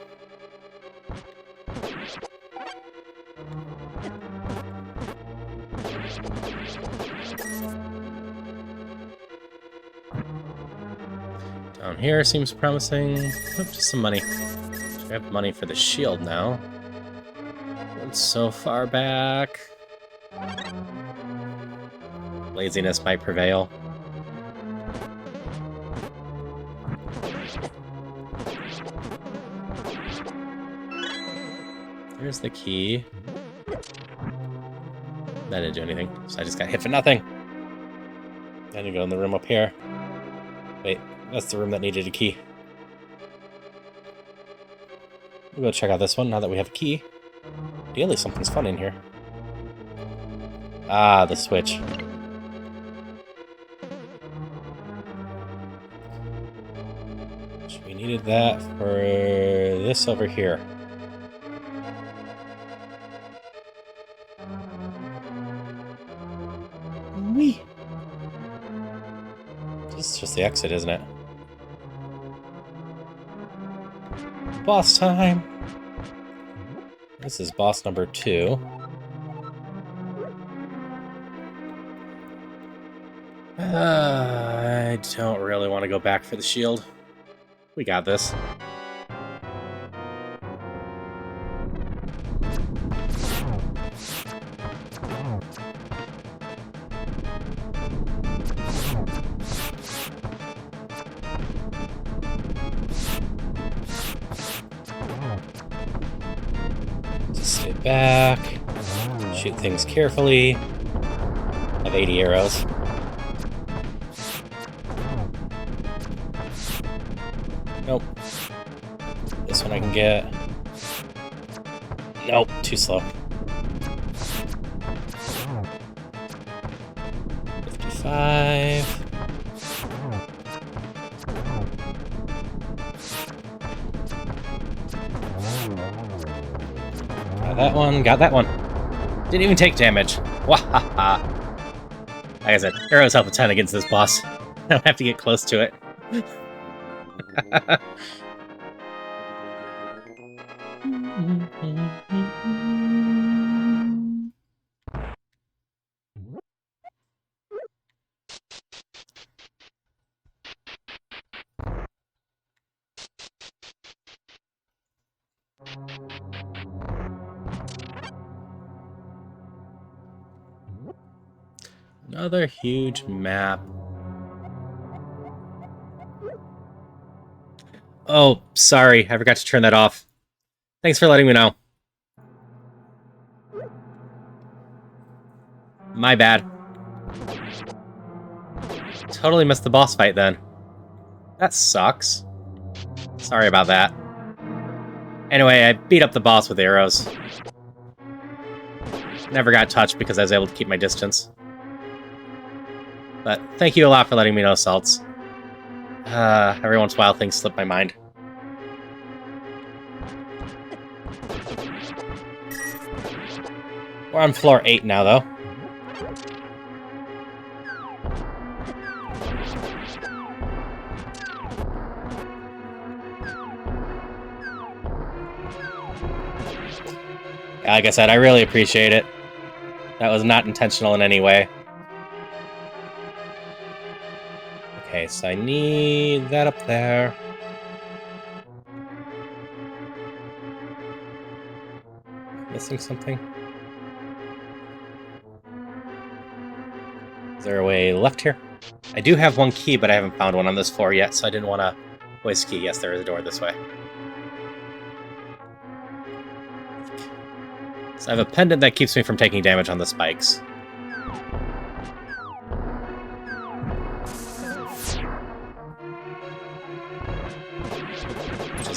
Down here seems promising. Oop, just some money. I have money for the shield now. It's so far back. Laziness might prevail. There's the key. That didn't do anything, so I just got hit for nothing. I need to go in the room up here. Wait, that's the room that needed a key. We'll go check out this one now that we have a key. Ideally, something's fun in here. Ah, the switch. We needed that for this over here. Whee! This is just the exit, isn't it? Boss time! This is boss number 2. I don't really want to go back for the shield. We got this. Just stay back. Shoot things carefully. I have 80 arrows. Nope. This one I can get. Nope, too slow. 55. Got that one, got that one. Didn't even take damage. Wahaha. Like I said, arrows help a ton against this boss. I don't have to get close to it. Another huge map. Oh, sorry. I forgot to turn that off. Thanks for letting me know. My bad. Totally missed the boss fight then. That sucks. Sorry about that. Anyway, I beat up the boss with arrows. Never got touched because I was able to keep my distance. But thank you a lot for letting me know, Salts. Every once in a while things slip my mind. We're on floor 8 now, though. Yeah, like I said, I really appreciate it. That was not intentional in any way. Okay, so I need that up there. Missing something? Is there a way left here? I do have one key, but I haven't found one on this floor yet, so I didn't want to waste a key. Yes, there is a door this way. So I have a pendant that keeps me from taking damage on the spikes.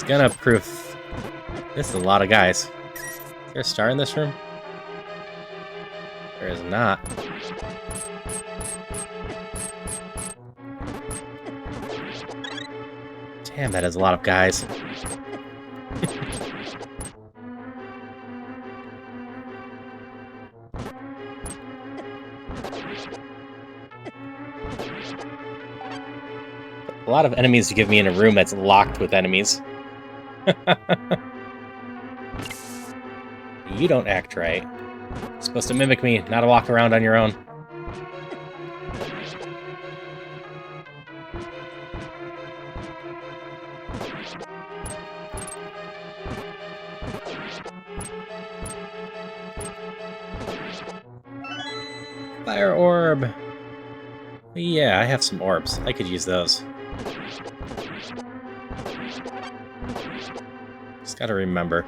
gonna prove... This is a lot of guys. Is there a star in this room? There is not. Damn, that is a lot of guys. A lot of enemies to give me in a room that's locked with enemies. You don't act right. You're supposed to mimic me, not to walk around on your own. Fire orb! Yeah, I have some orbs. I could use those. Just gotta remember.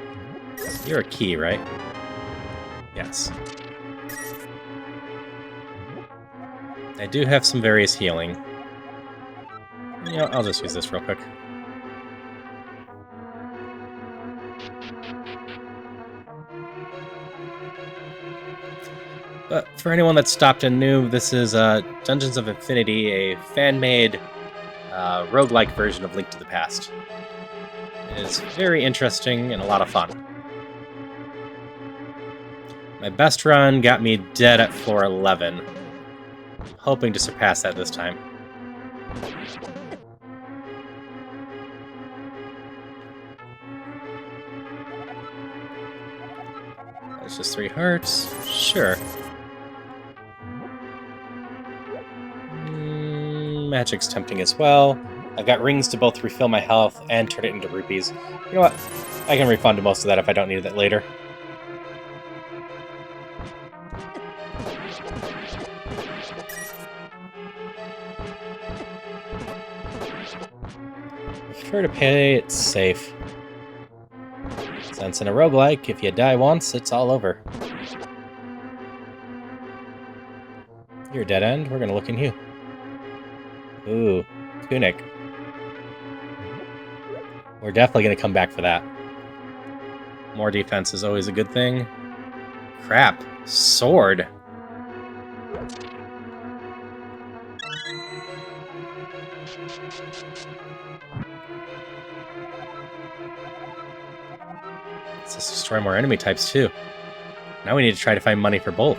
You're a key, right? Yes. I do have some various healing. You know, I'll just use this real quick. But for anyone that stopped in new, this is Dungeons of Infinity, a fan-made roguelike version of Link to the Past. It is very interesting and a lot of fun. My best run got me dead at floor 11. I'm hoping to surpass that this time. That's just 3 hearts. Sure. Magic's tempting as well. I've got rings to both refill my health and turn it into rupees. You know what? I can refund most of that if I don't need it later. I prefer to pay it safe. Since in a roguelike, if you die once, it's all over. You're a dead end. We're gonna look in here. Ooh, tunic. We're definitely going to come back for that. More defense is always a good thing. Crap. Sword. Let's just destroy more enemy types, too. Now we need to try to find money for both.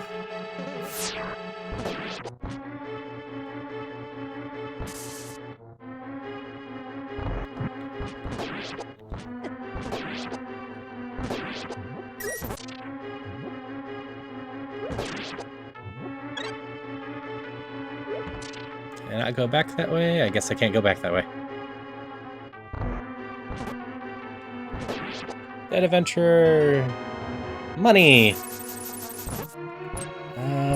Can I go back that way? I guess I can't go back that way. That adventure... Money!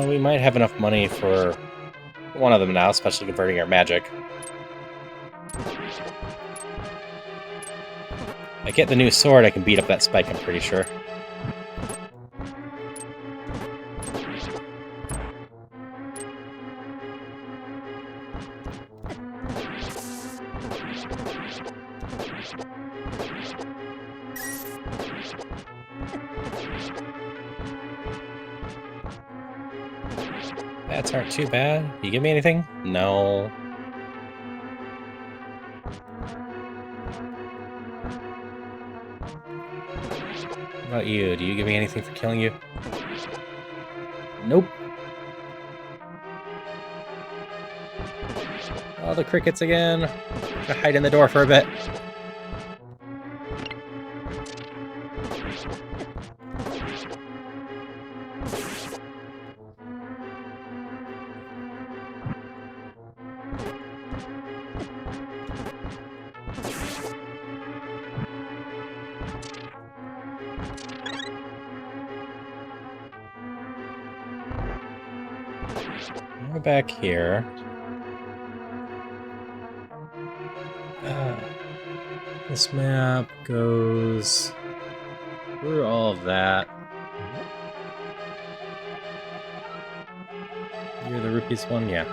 We might have enough money for one of them now, especially converting our magic. If I get the new sword, I can beat up that spike, I'm pretty sure. Bats aren't too bad. You give me anything? No. What about you? Do you give me anything for killing you? Nope. Oh, the crickets again. I'm gonna hide in the door for a bit. We're back here. This map goes through all of that. You're the rupees one? Yeah.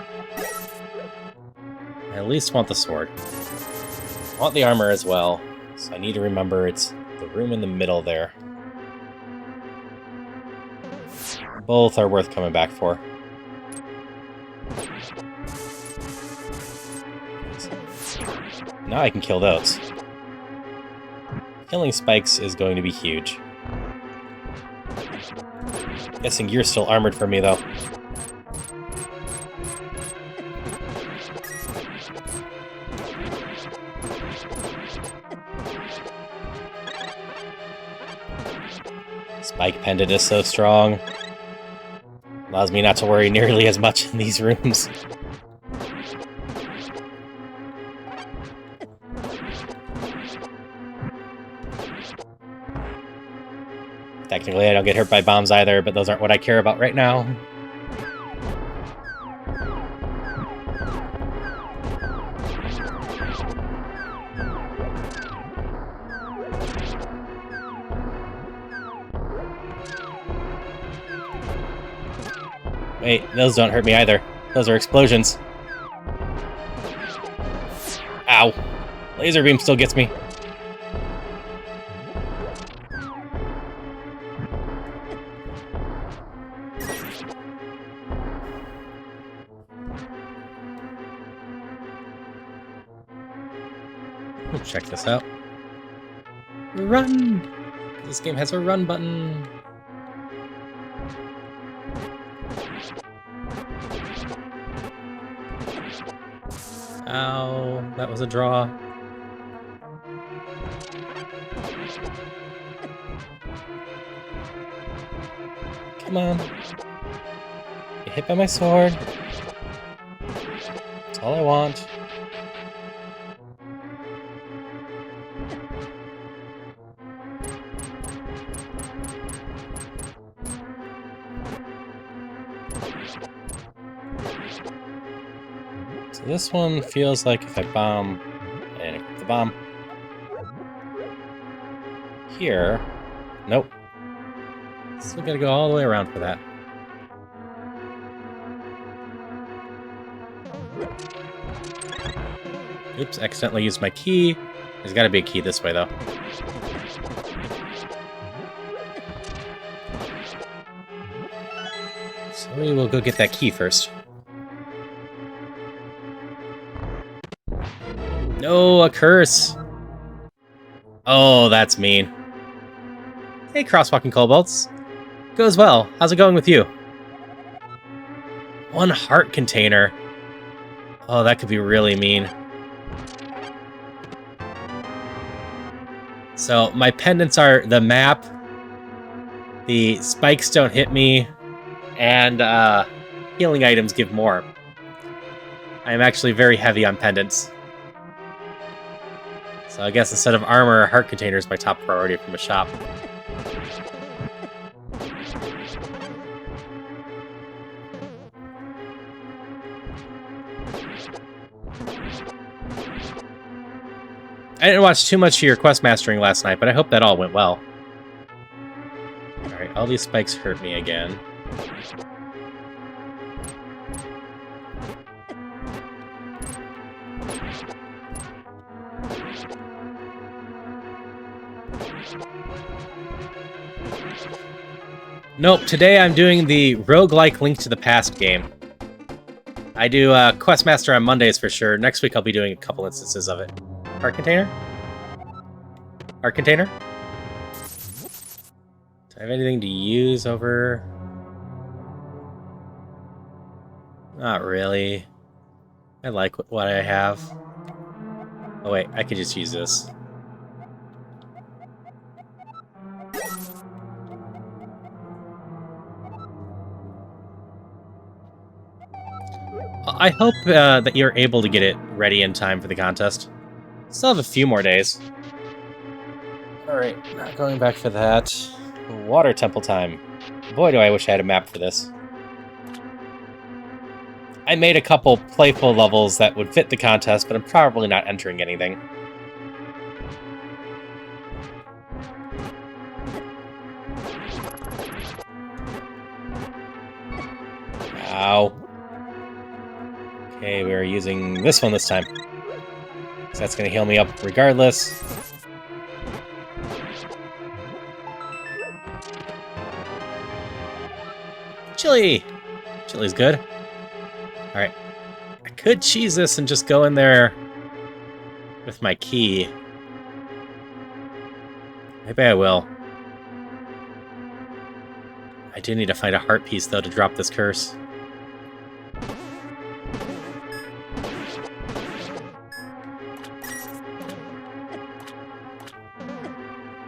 I at least want the sword. I want the armor as well, So I need to remember it's the room in the middle there. Both are worth coming back for. Now I can kill those. Killing spikes is going to be huge. Guessing you're still armored for me, though. Spike pendant is so strong. Allows me not to worry nearly as much in these rooms. Technically, I don't get hurt by bombs either, but those aren't what I care about right now. Wait, those don't hurt me either. Those are explosions. Ow. Laser beam still gets me. Check this out. Run! This game has a run button. Ow, that was a draw. Come on. Get hit by my sword. That's all I want. So this one feels like if I bomb and equip the bomb here, nope. Still gotta go all the way around for that. Oops, accidentally used my key. There's gotta be a key this way though. So we will go get that key first. No, a curse! Oh, that's mean. Hey, crosswalking kobolds. Goes well. How's it going with you? 1 heart container. Oh, that could be really mean. So, my pendants are the map, the spikes don't hit me, and healing items give more. I am actually very heavy on pendants. So I guess instead of armor, heart container is my top priority from a shop. I didn't watch too much of your quest mastering last night, but I hope that all went well. Alright, all these spikes hurt me again. Nope, today I'm doing the Rougelike Link to the Past game. I do Questmaster on Mondays for sure. Next week I'll be doing a couple instances of it. Heart container? Heart container? Do I have anything to use over? Not really. I like what I have. Oh wait, I could just use this. I hope that you're able to get it ready in time for the contest. Still have a few more days. Alright, not going back for that. Water temple time. Boy, do I wish I had a map for this. I made a couple playful levels that would fit the contest, but I'm probably not entering anything. Ow. Okay, we're using this one this time. So that's going to heal me up regardless. Chili! Chili's good. Alright. I could cheese this and just go in there with my key. Maybe I will. I do need to find a heart piece, though, to drop this curse.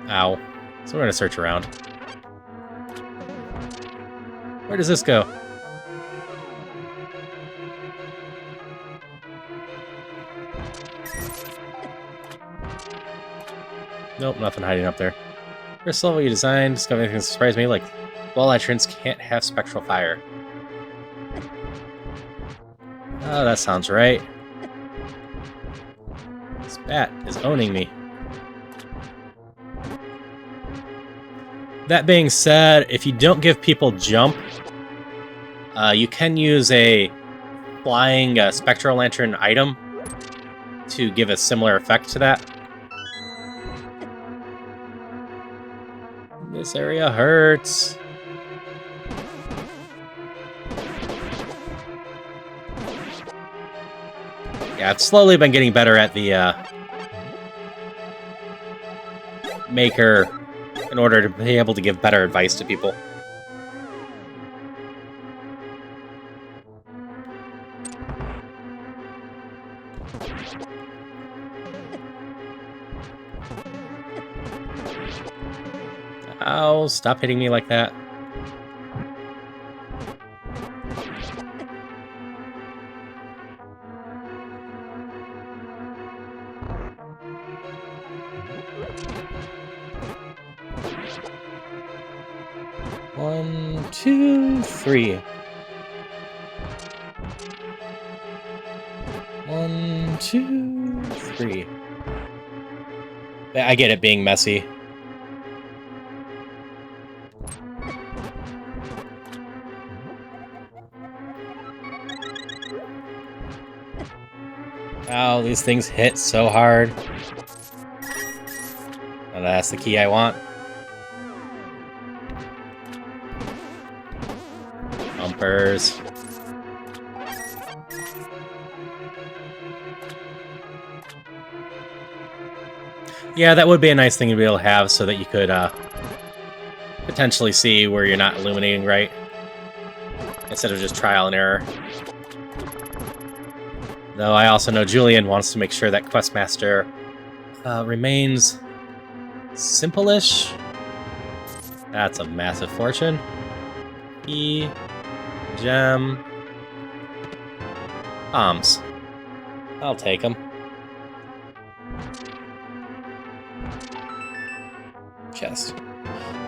Ow. So we're gonna search around. Where does this go? Nope, nothing hiding up there. First level you designed, discover anything that surprised me, like wall entrance can't have spectral fire. Oh, that sounds right. This bat is owning me. That being said, if you don't give people jump, you can use a flying spectral lantern item to give a similar effect to that. This area hurts. Yeah, I've slowly been getting better at the maker in order to be able to give better advice to people. Ow, stop hitting me like that. One, two, three. One, two, three. I get it being messy. Ow, these things hit so hard. Oh, that's the key I want. Bumpers. Yeah, that would be a nice thing to be able to have so that you could potentially see where you're not illuminating right, instead of just trial and error. Though I also know Julian wants to make sure that Questmaster remains simple-ish. That's a massive fortune. E, gem, bombs. I'll take them. Chest.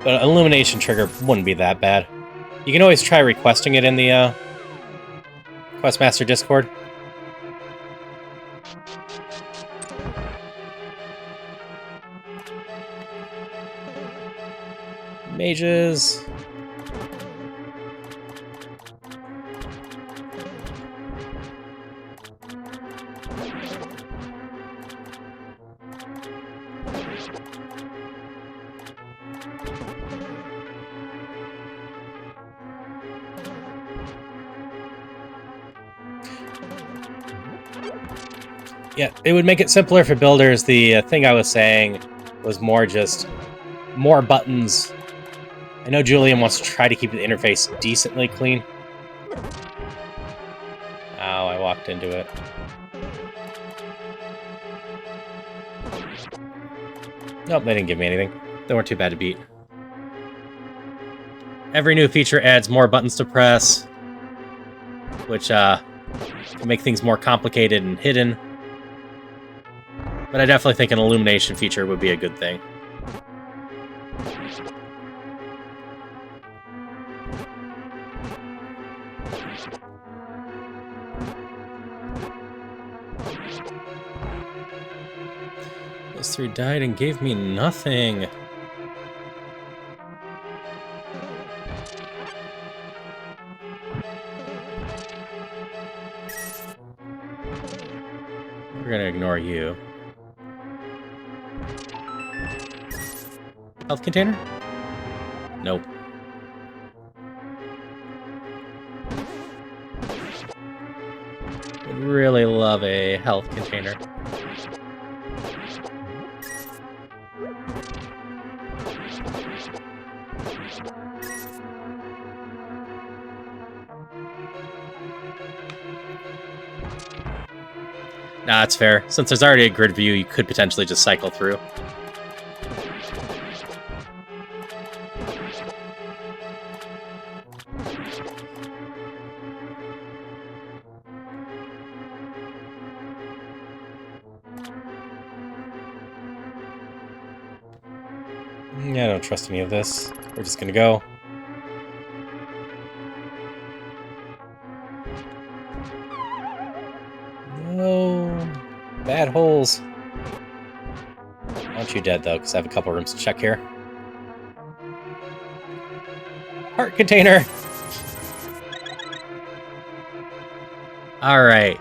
But an illumination trigger wouldn't be that bad. You can always try requesting it in the Questmaster Discord. Mages. Yeah, it would make it simpler for builders. The thing I was saying was more just more buttons. I know Julian wants to try to keep the interface decently clean. Ow, I walked into it. Nope, they didn't give me anything. They weren't too bad to beat. Every new feature adds more buttons to press, which can make things more complicated and hidden. But I definitely think an illumination feature would be a good thing. Those three died and gave me nothing. We're gonna ignore you. Health container? Nope. Would really love a health container. Nah, that's fair. Since there's already a grid view, you could potentially just cycle through. Yeah, I don't trust any of this. We're just gonna go. No. Bad holes. Aren't you dead, though? Because I have a couple rooms to check here. Heart container! Alright.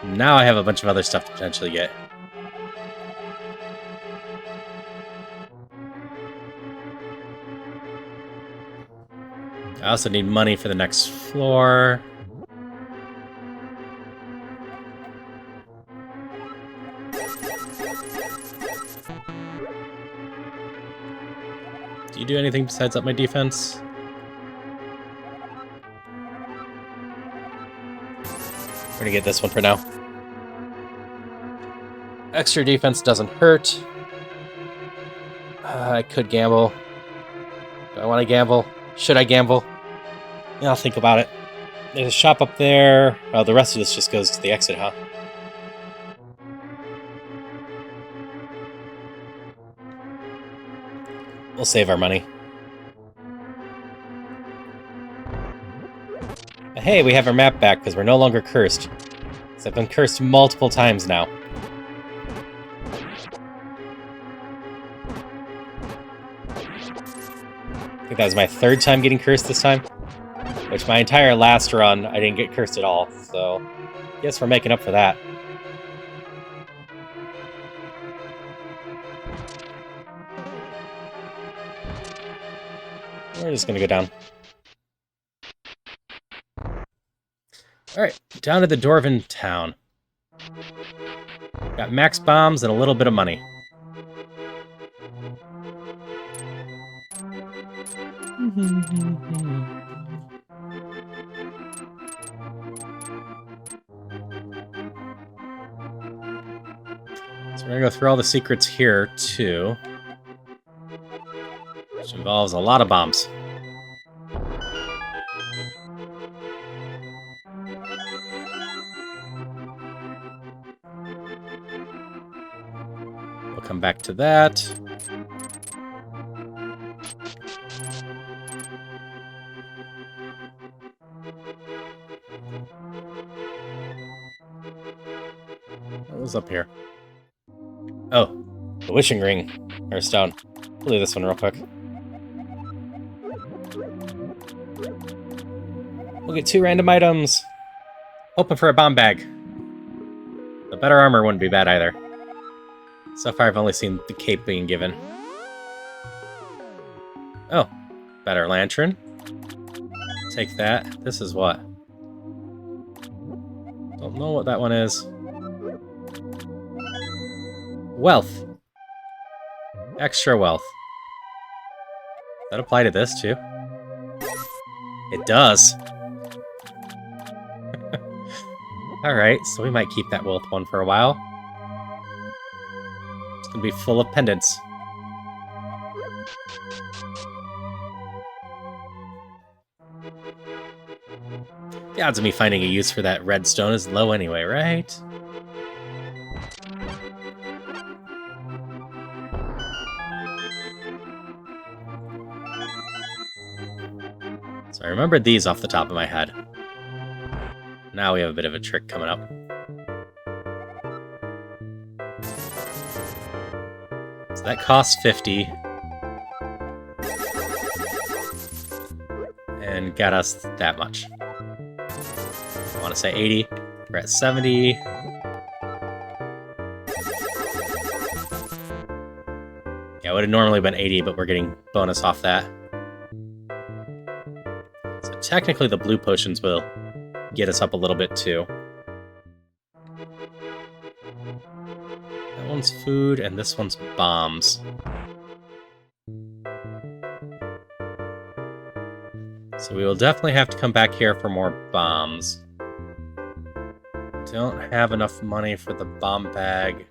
Now I have a bunch of other stuff to potentially get. I also need money for the next floor. Do you do anything besides up my defense? We're gonna get this one for now. Extra defense doesn't hurt. I could gamble. Do I want to gamble? Should I gamble? Yeah, I'll think about it. There's a shop up there. Oh, the rest of this just goes to the exit, huh? We'll save our money. But hey, we have our map back because we're no longer cursed. Because I've been cursed multiple times now. I think that was my third time getting cursed this time. Which my entire last run, I didn't get cursed at all. So, guess we're making up for that. We're just gonna go down. Alright, down to the Dwarven town. Got max bombs and a little bit of money. So we're gonna go through all the secrets here, too. Which involves a lot of bombs. We'll come back to that. What was up here? Oh, the wishing ring. Or stone. We'll do this one real quick. We'll get 2 random items. Hoping for a bomb bag. The better armor wouldn't be bad either. So far I've only seen the cape being given. Oh, better lantern. Take that. This is what? Don't know what that one is. Wealth. Extra wealth. Does that apply to this too? It does. Alright, so we might keep that wealth one for a while. It's gonna be full of pendants. The odds of me finding a use for that red stone is low anyway, right? So I remembered these off the top of my head. Now we have a bit of a trick coming up. So that costs 50. And got us that much. I want to say 80. We're at 70. Yeah, it would have normally been 80, but we're getting bonus off that. technically the blue potions will get us up a little bit too. That one's food, and this one's bombs. So we will definitely have to come back here for more bombs. Don't have enough money for the bomb bag.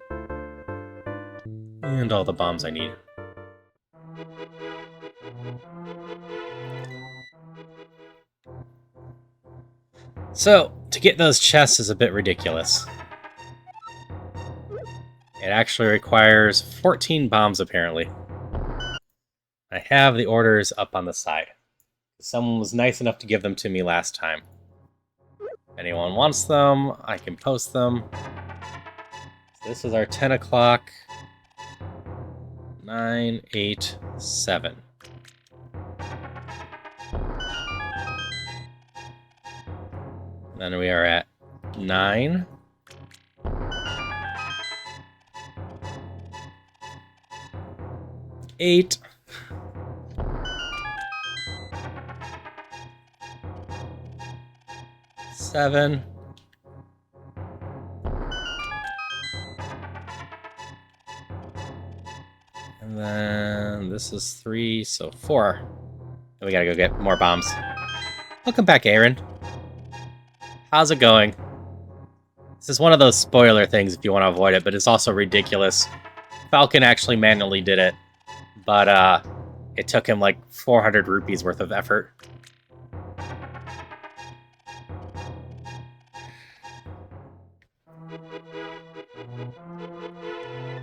And all the bombs I need. So, to get those chests is a bit ridiculous. It actually requires 14 bombs, apparently. I have the orders up on the side. Someone was nice enough to give them to me last time. If anyone wants them, I can post them. So this is our 10 o'clock. 9, 8, 7. Then we are at 9. 8. 7. And then this is 3, so 4. And we gotta go get more bombs. Welcome back, Aaron. How's it going? This is one of those spoiler things if you want to avoid it, but it's also ridiculous. Falcon actually manually did it, but it took him like 400 rupees worth of effort.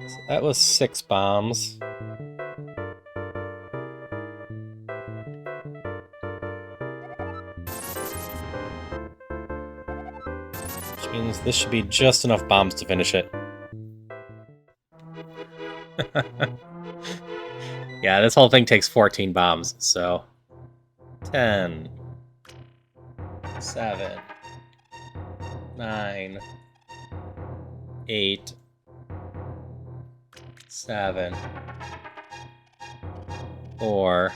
So that was 6 bombs. Which means this should be just enough bombs to finish it. Yeah, this whole thing takes 14 bombs, so 10, 7, 9, 8, 7, 4.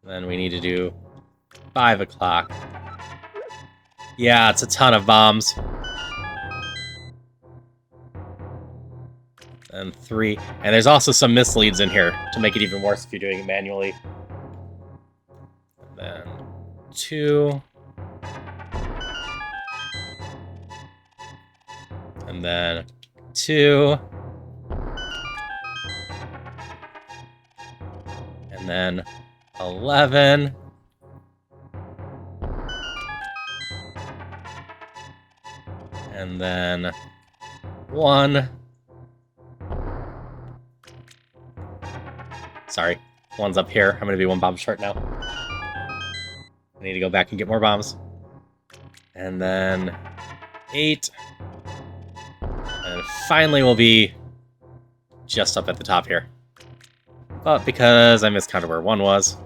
Then we need to do 5 o'clock. Yeah, it's a ton of bombs. And 3. And there's also some misleads in here to make it even worse if you're doing it manually. And then 2. And then 2. And then 11. And then 1. Sorry, 1's up here. I'm gonna be 1 bomb short now. I need to go back and get more bombs. And then 8. And finally we'll be just up at the top here. But because I miscounted where 1 was,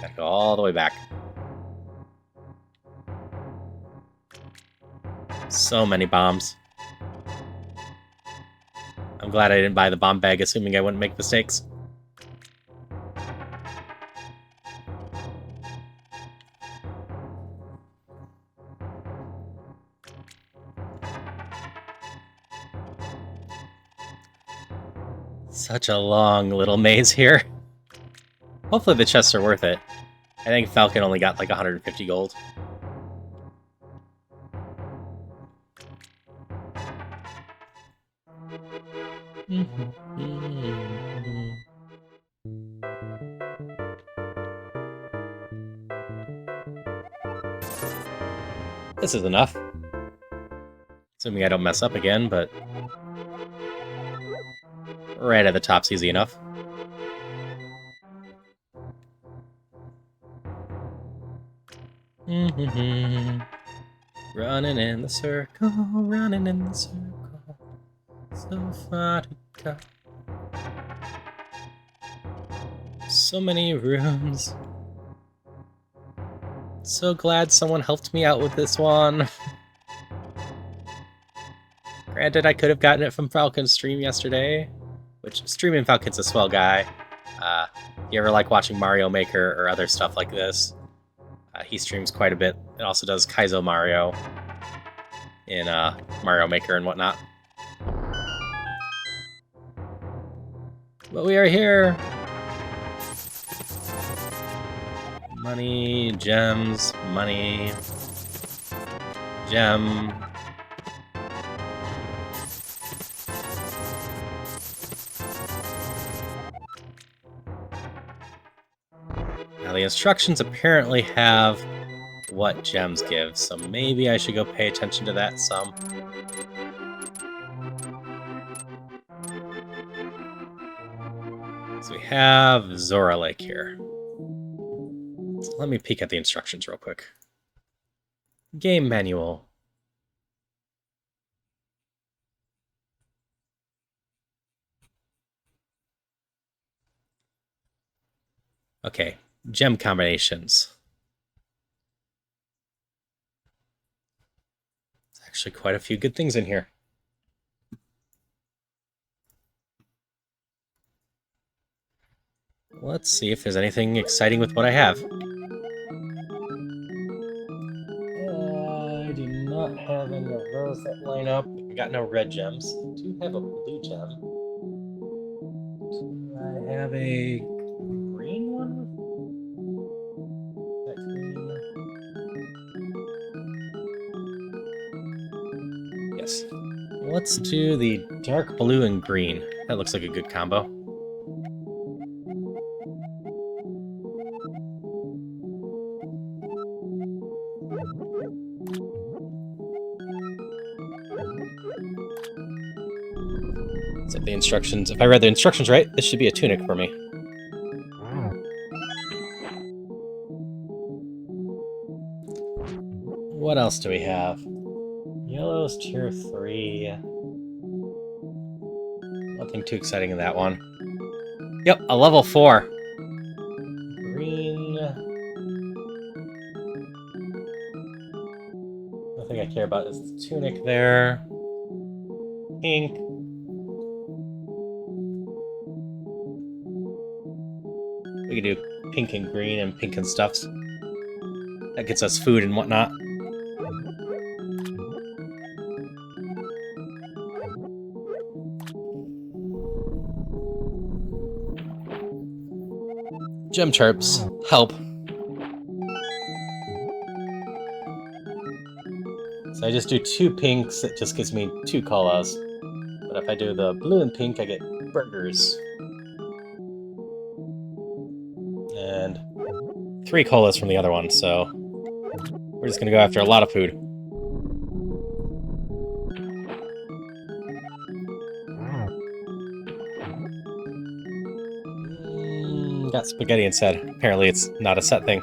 gotta go all the way back. So many bombs. I'm glad I didn't buy the bomb bag, assuming I wouldn't make mistakes. Such a long little maze here. Hopefully the chests are worth it. I think Falcon only got like 150 gold. This is enough. Assuming I don't mess up again, but right at the top's easy enough. Running in the circle, running in the circle, so far to go. So many rooms. So glad someone helped me out with this one. Granted, I could have gotten it from Falcon's stream yesterday, which streaming Falcon's a swell guy. you ever like watching Mario Maker or other stuff like this, he streams quite a bit. It also does Kaizo Mario in Mario Maker and whatnot. But we are here! Money, gems, money, gem. Now the instructions apparently have what gems give, so maybe I should go pay attention to that some. So we have Rougelike here. So let me peek at the instructions real quick. Game manual. Okay, gem combinations. There's actually quite a few good things in here. Let's see if there's anything exciting with what I have. I do not have any of those that line up. I got no red gems. I do have a blue gem. Do I have a green one? That green? Yes. Let's do the dark blue and green. That looks like a good combo. Set the instructions. If I read the instructions right, this should be a tunic for me. What else do we have? Yellow's tier 3. Nothing too exciting in that one. Yep, a level 4. Green. Nothing I care about is the tunic there. Pink. We can do pink and green and pink and stuffs. That gets us food and whatnot. Gem chirps help. So I just do 2 pinks, it just gives me 2 colas. But if I do the blue and pink, I get burgers. And 3 colas from the other one, so we're just gonna go after a lot of food. Got spaghetti instead. Apparently it's not a set thing.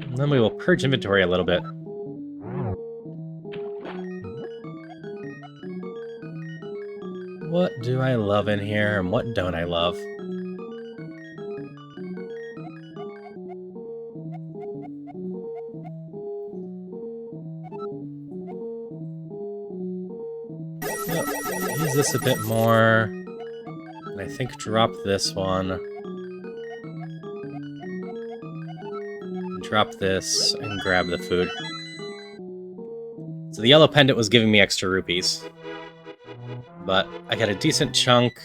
And then we will purge inventory a little bit. What do I love in here, and what don't I love? Yep, use this a bit more. And I think drop this one. Drop this and grab the food. So the yellow pendant was giving me extra rupees. But I got a decent chunk.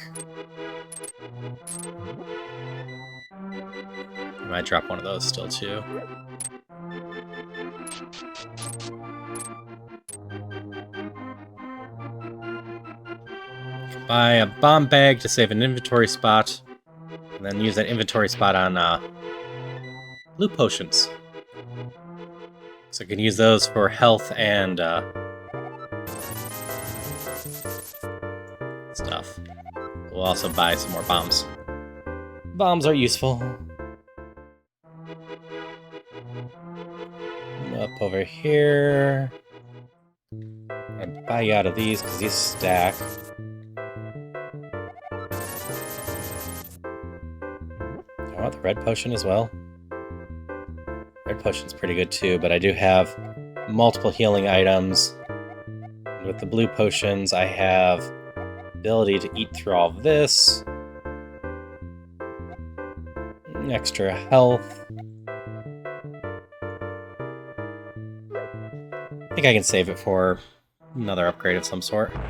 I might drop one of those still, too. Buy a bomb bag to save an inventory spot, and then use that inventory spot on blue potions. So I can use those for health and stuff. We'll also buy some more bombs. Bombs are useful. Up over here. And buy you out of these because these stack. I want the red potion as well. Red potion's pretty good too, but I do have multiple healing items. And with the blue potions, I have ability to eat through all of this. Extra health. I think I can save it for another upgrade of some sort. Do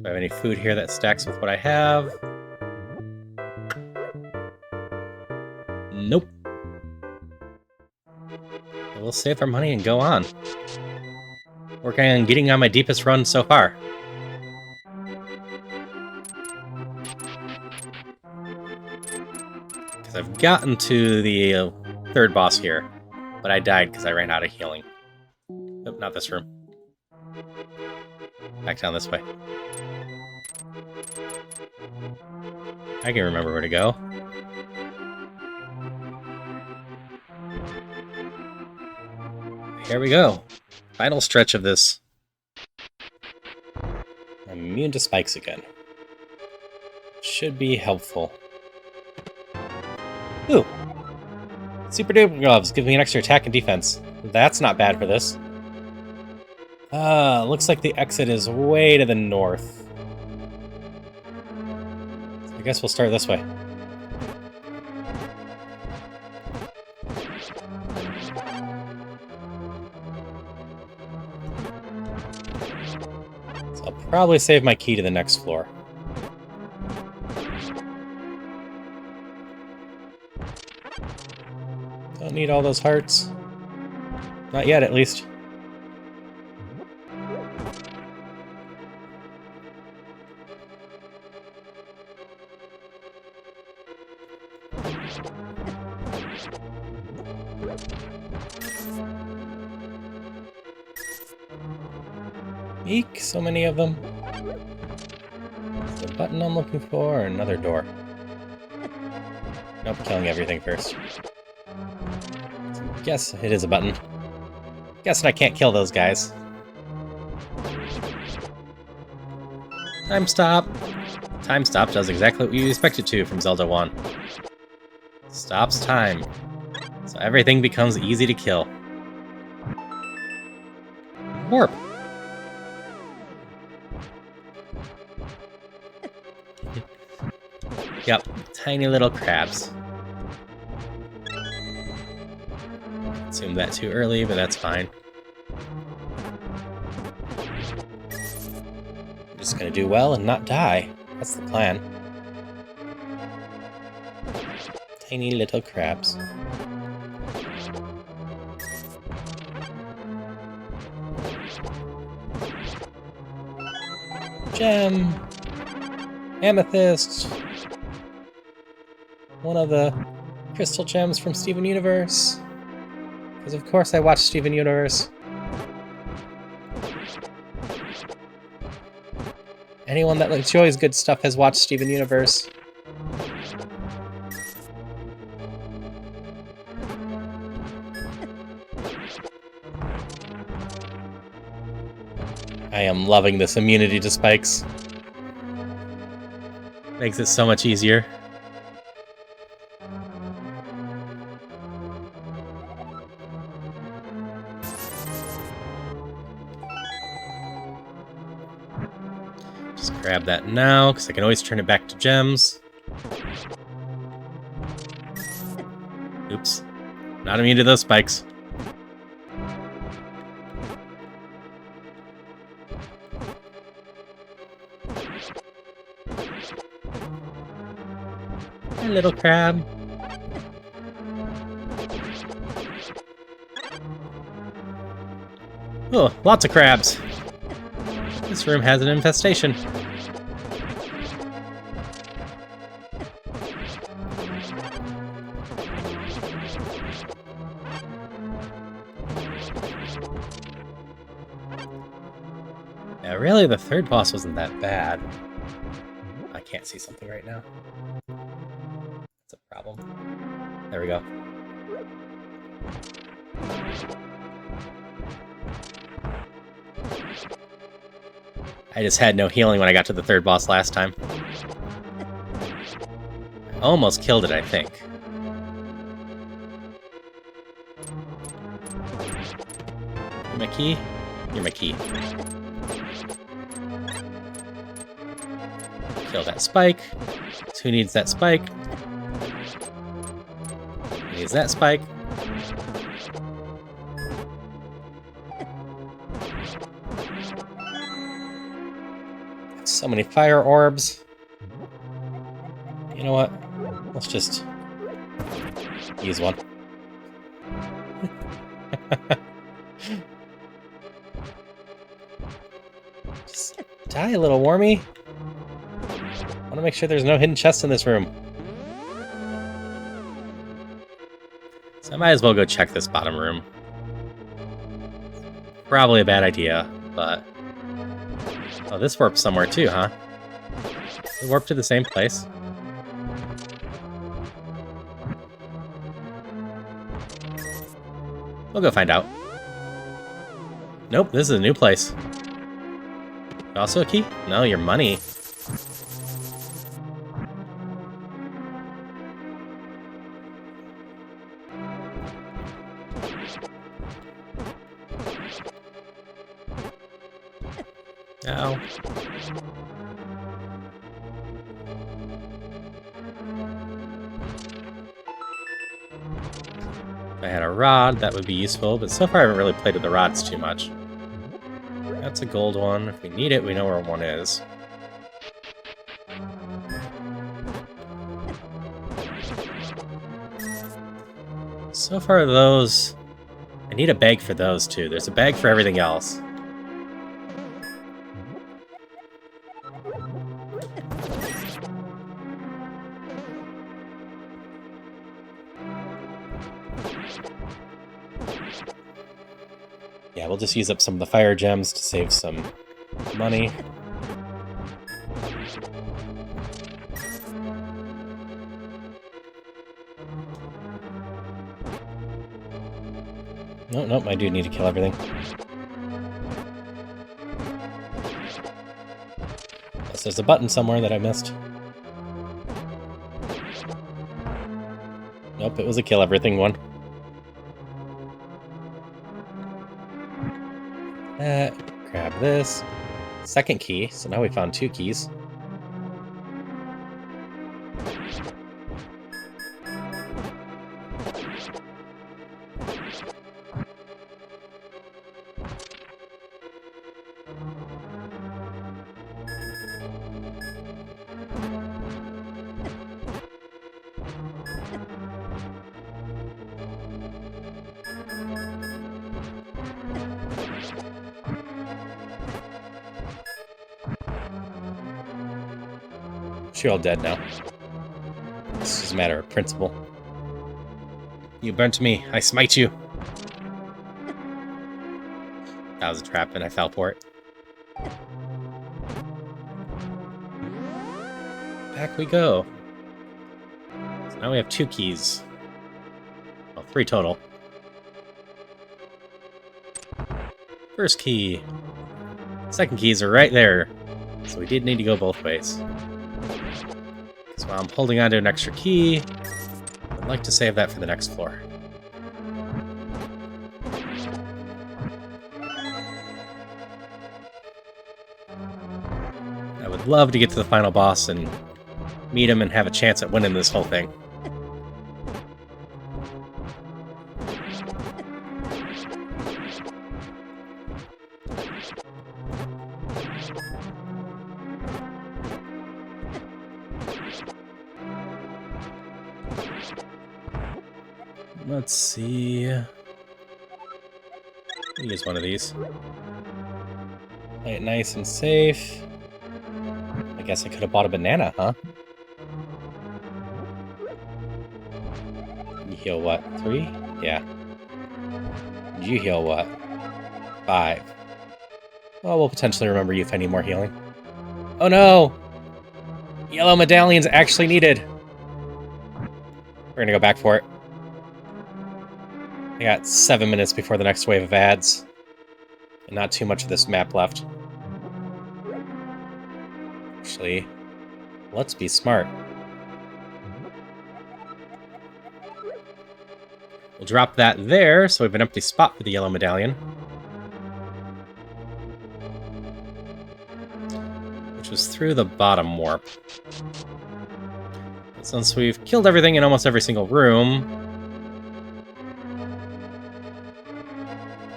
I have any food here that stacks with what I have? Nope. We'll save our money and go on. Working on getting on my deepest run so far. Because I've gotten to the third boss here, but I died because I ran out of healing. Nope, not this room. Back down this way. I can remember where to go. Here we go. Final stretch of this. I'm immune to spikes again. Should be helpful. Ooh! Super duper gloves give me an extra attack and defense. That's not bad for this. Looks like the exit is way to the north. So I guess we'll start this way. So I'll probably save my key to the next floor. Don't need all those hearts. Not yet, at least. Eek, so many of them. Is the button I'm looking for, or another door? Nope, killing everything first. So guess it is a button. Guessing I can't kill those guys. Time stop. Time stop does exactly what you expect it to from Zelda 1. Stops time. So everything becomes easy to kill. Warp. Yep, tiny little crabs. Assumed that too early, but that's fine. I'm just gonna do well and not die. That's the plan. Tiny little crabs. Gem! Amethyst! One of the crystal gems from Steven Universe. Because of course I watch Steven Universe. Anyone that enjoys good stuff has watched Steven Universe. I am loving this immunity to spikes. Makes it so much easier. Just grab that now, because I can always turn it back to gems. Oops. Not immune to those spikes. Hi, little crab. Oh, lots of crabs. This room has an infestation. Yeah, really, the third boss wasn't that bad. I can't see something right now. That's a problem. There we go. I just had no healing when I got to the third boss last time. I almost killed it, I think. You're my key? You're my key. Kill that spike. Who needs that spike? Who needs that spike? So many fire orbs. You know what? Let's just use one. Just die, little wormy. I want to make sure there's no hidden chests in this room. So I might as well go check this bottom room. Probably a bad idea, but... Oh, this warped somewhere too, huh? We warped to the same place. We'll go find out. Nope, this is a new place. Also a key? No, your money. Ow. If I had a rod, that would be useful, but so far I haven't really played with the rods too much. That's a gold one. If we need it, we know where one is. So far those... I need a bag for those too. There's a bag for everything else. Yeah, we'll just use up some of the fire gems to save some money. Nope, I do need to kill everything. Unless there's a button somewhere that I missed. Nope, it was a kill everything one. Grab this. Second key, so now we found 2 keys. You're all dead now. This is a matter of principle. You burnt me, I smite you. That was a trap and I fell for it. Back we go. So now we have 2 keys. Well, 3 total. First key. Second keys are right there. So we did need to go both ways. So while I'm holding on to an extra key, I'd like to save that for the next floor. I would love to get to the final boss and meet him and have a chance at winning this whole thing. Let's see. I'll use one of these. Play it nice and safe. I guess I could have bought a banana, huh? You heal what? 3? Yeah. You heal what? 5. Well, we'll potentially remember you if I need more healing. Oh no! Yellow medallion's actually needed. We're gonna go back for it. I got 7 minutes before the next wave of ads. And not too much of this map left. Actually, let's be smart. We'll drop that there, so we have an empty spot for the yellow medallion. Which was through the bottom warp. But since we've killed everything in almost every single room,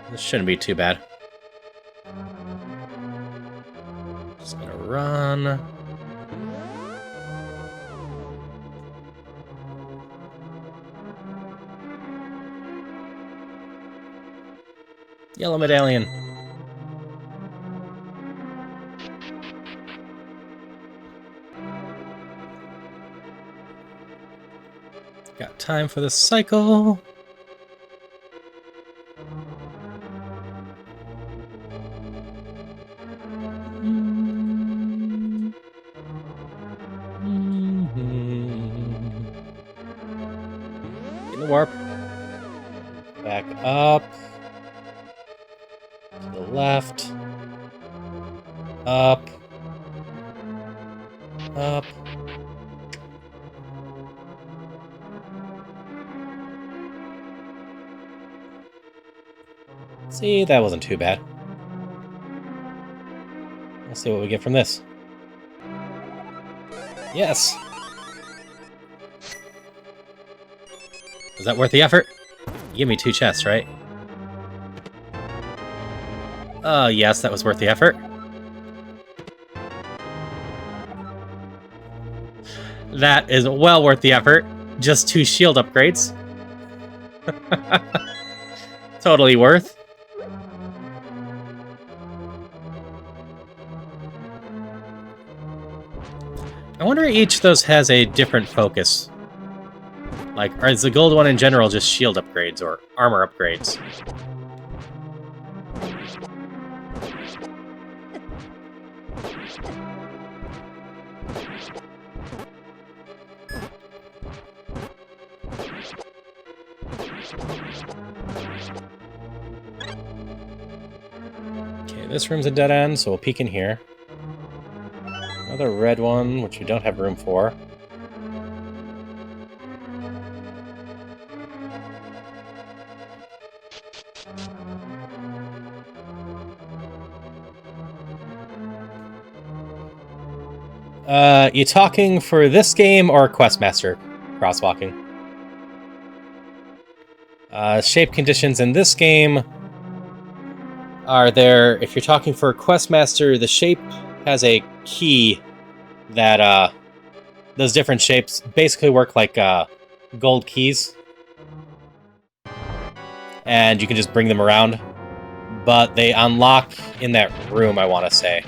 this shouldn't be too bad. Just gonna run. Yellow medallion. Got time for the cycle. In the warp. Back up. To the left. Up. Up. See, that wasn't too bad. Let's see what we get from this. Yes! Was that worth the effort? You give me 2 chests, right? Yes, that was worth the effort. That is well worth the effort. Just 2 shield upgrades. Totally worth. I wonder if each of those has a different focus. Like, is the gold one in general just shield upgrades or armor upgrades? Okay, this room's a dead end, so we'll peek in here. Another red one, which we don't have room for. You talking for this game or Questmaster crosswalking? Shape conditions in this game are there. If you're talking for Questmaster, the shape has a key that those different shapes basically work like gold keys, and you can just bring them around, but they unlock in that room, I want to say.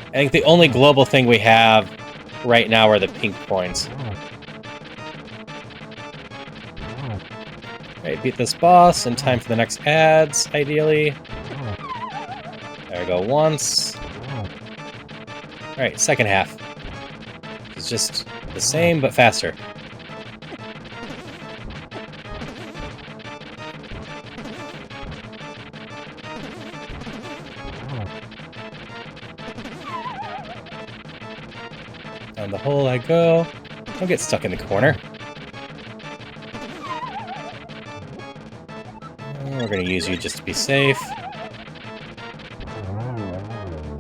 I think the only global thing we have right now are the pink coins. Alright, beat this boss in time for the next ads, ideally. There we go, once. Alright, second half. It's just the same, but faster. Down the hole I go. Don't get stuck in the corner. We're gonna use you just to be safe.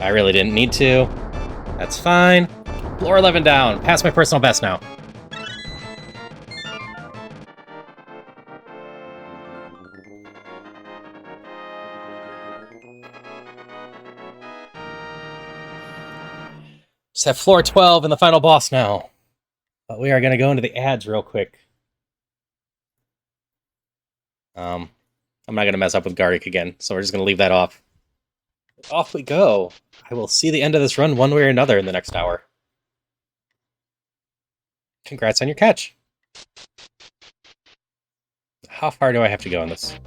I really didn't need to. That's fine. Floor 11 down. Pass my personal best now. Just have floor 12 and the final boss now. But we are going to go into the ads real quick. I'm not going to mess up with Gartic again, so we're just going to leave that off. Off we go. I will see the end of this run one way or another in the next hour. Congrats on your catch. How far do I have to go on this?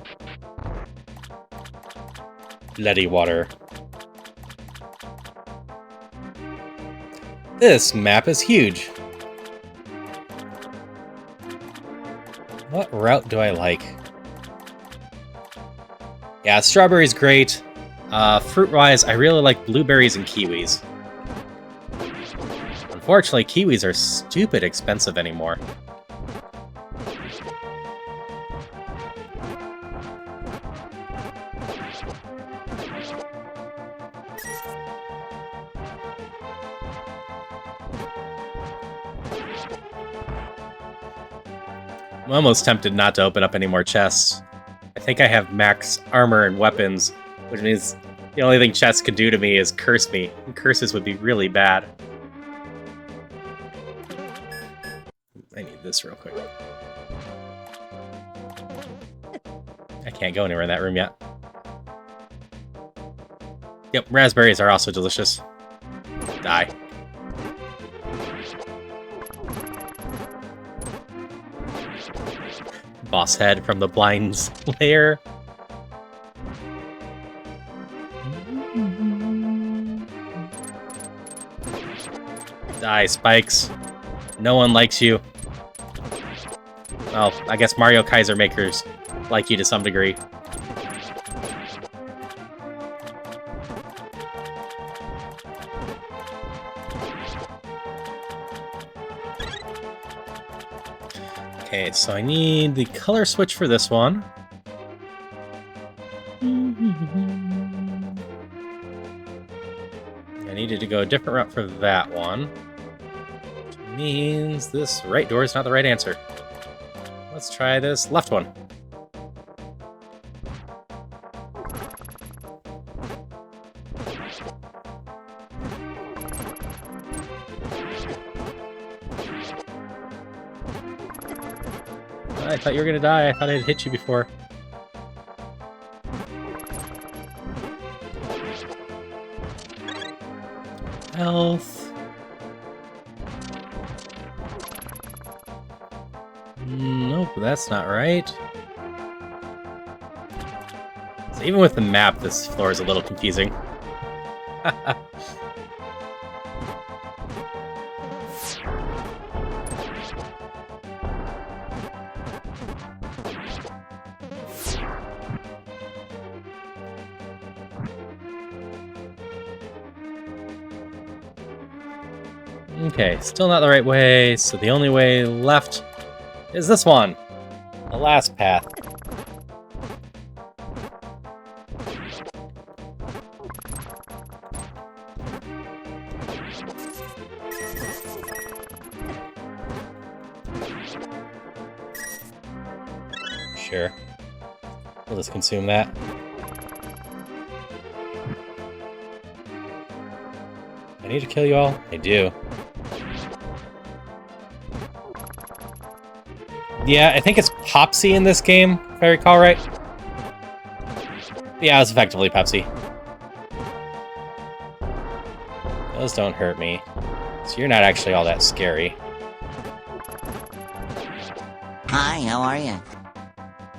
Bloody water. This map is huge. What route do I like? Yeah, strawberry's great. Fruit-wise, I really like blueberries and kiwis. Unfortunately, kiwis are stupid expensive anymore. I'm almost tempted not to open up any more chests. I think I have max armor and weapons, which means the only thing chests could do to me is curse me. And curses would be really bad. I need this real quick. I can't go anywhere in that room yet. Yep, raspberries are also delicious. Die. Boss head from the Blind's lair. Die, spikes. No one likes you. Well, I guess Mario Kaiser makers like you to some degree. Okay, so I need the color switch for this one. I needed to go a different route for that one. Which means this right door is not the right answer. Let's try this left one. I thought you were gonna die. I thought I'd hit you before. Health. Nope, that's not right. So even with the map, this floor is a little confusing. Okay, still not the right way, so the only way left is this one. The last path. Sure. We'll just consume that. I need to kill you all? I do. Yeah, I think it's Popsy in this game, if I recall right. Yeah, it's effectively Pepsi. Those don't hurt me. So you're not actually all that scary. Hi, how are you?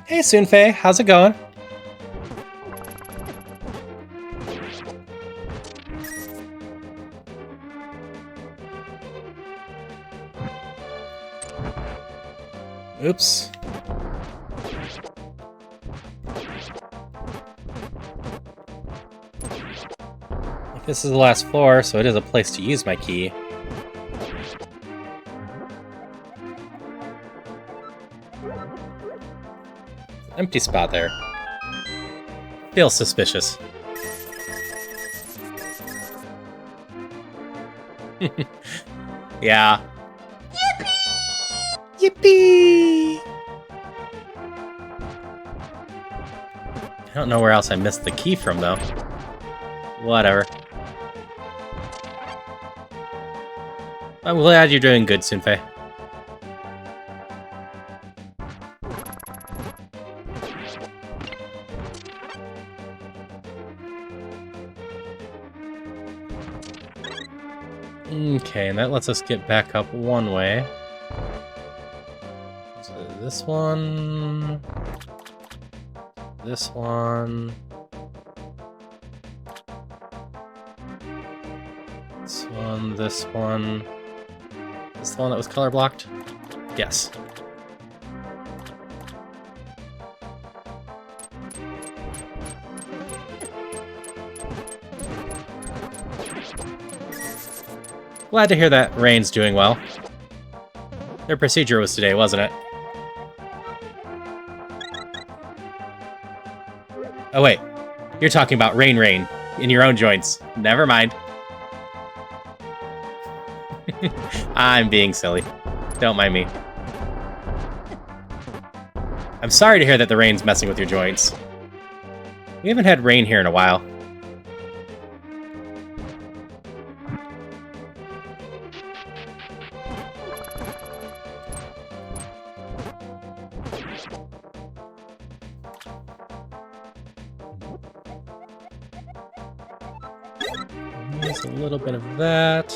Hey, Sunfei, how's it going? Oops. This is the last floor, so it is a place to use my key. Empty spot there. Feels suspicious. Yeah. Yippee! Yippee! I don't know where else I missed the key from, though. Whatever. I'm glad you're doing good, Sunfei. Okay, and that lets us get back up one way. So this one... This one... This one, this one... This the one that was color blocked? Yes. Glad to hear that Rain's doing well. Their procedure was today, wasn't it? Oh wait, you're talking about Rain in your own joints. Never mind. I'm being silly. Don't mind me. I'm sorry to hear that the rain's messing with your joints. We haven't had rain here in a while. There's a little bit of that.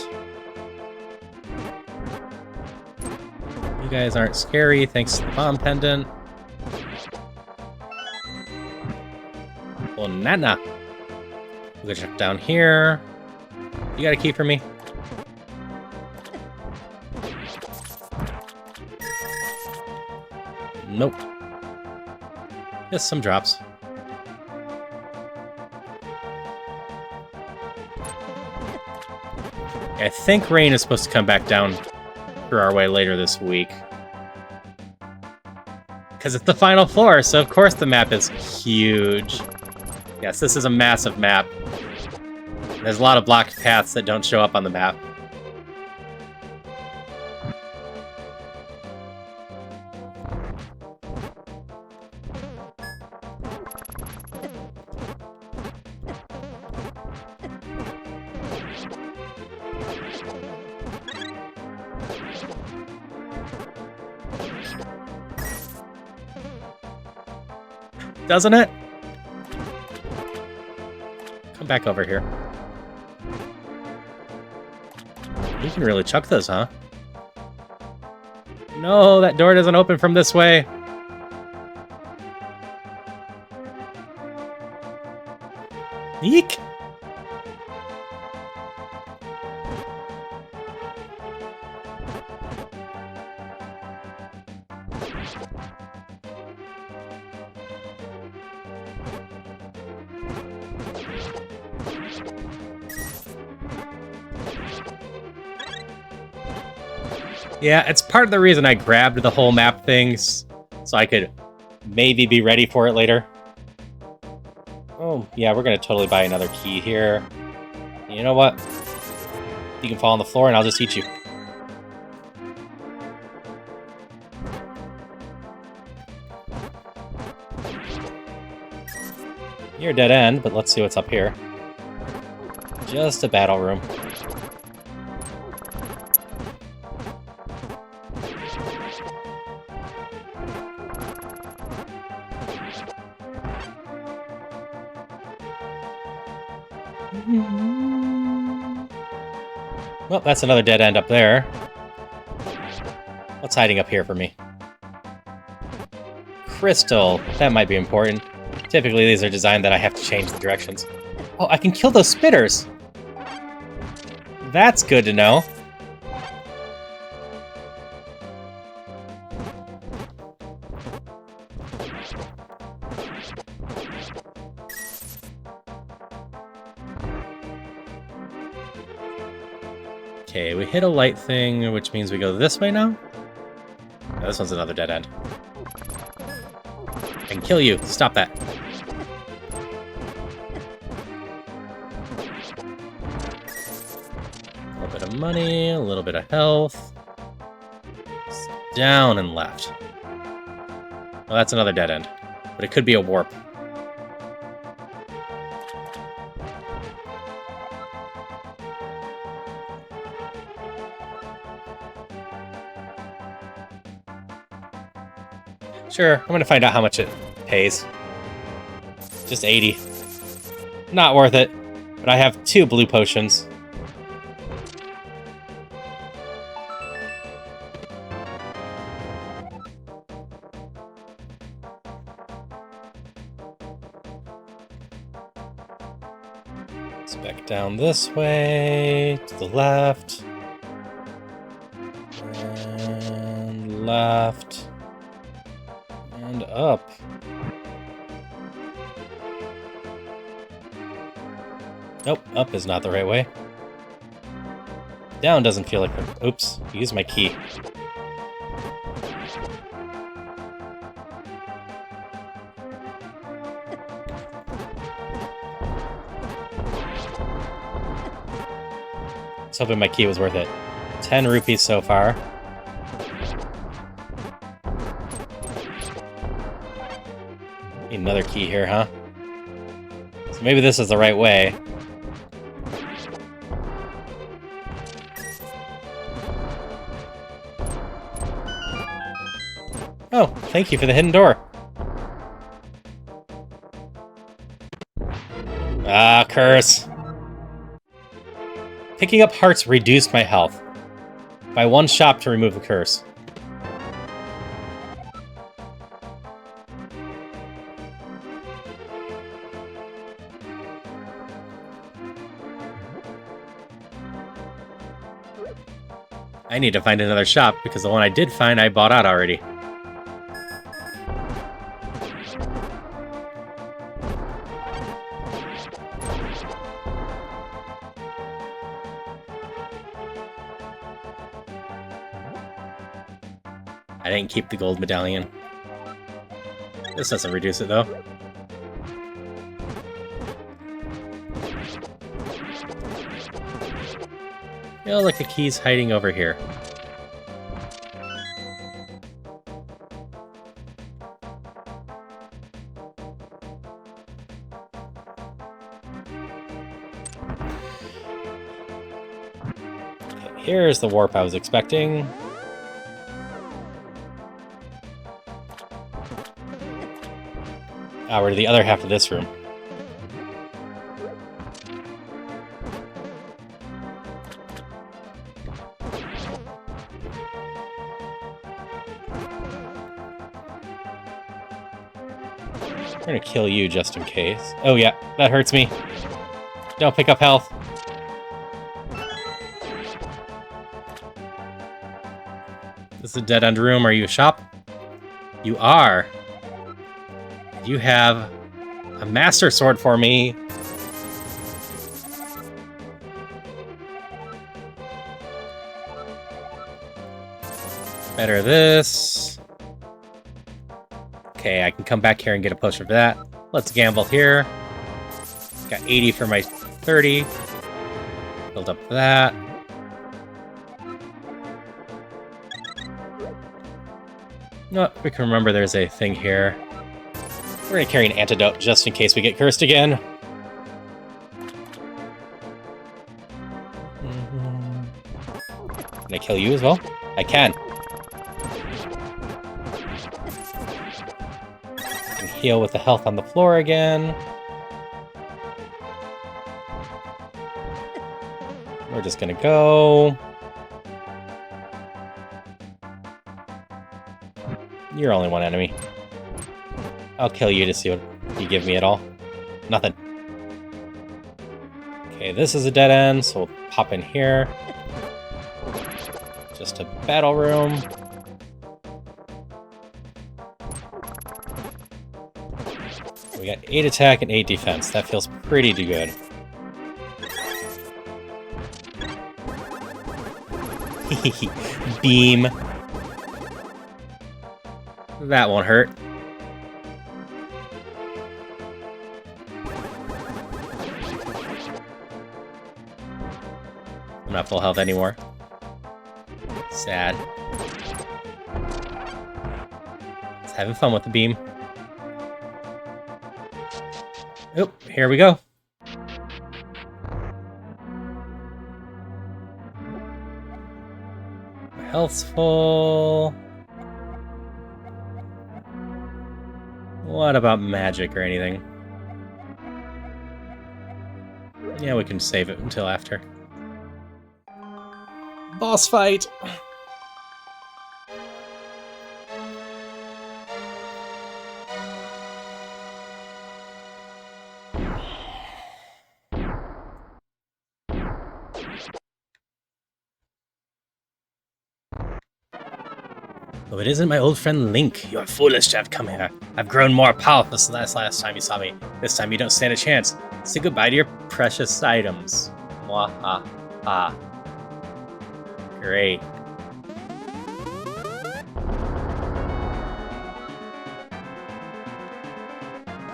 You guys aren't scary thanks to the bomb pendant. Well, Nana. We'll go check down here. You got a key for me? Nope. Just some drops. I think rain is supposed to come back down through our way later this week. Because it's the final floor, so of course the map is huge. Yes, this is a massive map. There's a lot of blocked paths that don't show up on the map. Doesn't it? Come back over here. You can really chuck those, huh? No, that door doesn't open from this way. Eek! Yeah, it's part of the reason I grabbed the whole map things, so I could maybe be ready for it later. Oh, yeah, we're gonna totally buy another key here. You know what? You can fall on the floor and I'll just eat you. You're a dead end, but let's see what's up here. Just a battle room. Well, that's another dead end up there. What's hiding up here for me? Crystal. That might be important. Typically, these are designed that I have to change the directions. Oh, I can kill those spitters! That's good to know. Okay, we hit a light thing, which means we go this way now? No, this one's another dead end. I can kill you. Stop that. A little bit of money, a little bit of health. Down and left. Well, that's another dead end. But it could be a warp. Sure, I'm gonna find out how much it pays. Just 80. Not worth it, but I have 2 blue potions. Let's back down this way, to the left. And left. And up. Nope, up is not the right way. Down doesn't feel like the... Oops, use my key. I was hoping my key was worth it. 10 rupees so far. another key here, huh? So maybe this is the right way. Oh, thank you for the hidden door. Ah, curse. Picking up hearts reduced my health. Buy one shop to remove the curse. I need to find another shop, because the one I did find I bought out already. I didn't keep the gold medallion. This doesn't reduce it, though. Feel like the key's hiding over here. Okay, here's the warp I was expecting. Ah, we're to the other half of this room. I'm gonna kill you just in case. Oh yeah, that hurts me. Don't pick up health. This is a dead-end room. Are you a shop? You are. You have a master sword for me. Better this. Okay, I can come back here and get a potion for that. Let's gamble here. Got 80 for my 30. Build up that. No, we can remember there's a thing here. We're gonna carry an antidote just in case we get cursed again. Can I kill you as well? I can. I can heal with the health on the floor again. We're just gonna go. You're only one enemy. I'll kill you to see what you give me at all. Nothing. Okay, this is a dead end, so we'll pop in here. Just a battle room. We got 8 attack and 8 defense. That feels pretty good. Beam. That won't hurt. I'm not full health anymore. Sad. Just having fun with the beam. Oop, here we go. My health's full. What about magic or anything? Yeah, we can save it until after. Boss fight! Oh, it isn't my old friend Link. You are foolish to have come here. I've grown more powerful since last time you saw me. This time you don't stand a chance. Say goodbye to your precious items. Mwahaha. Great.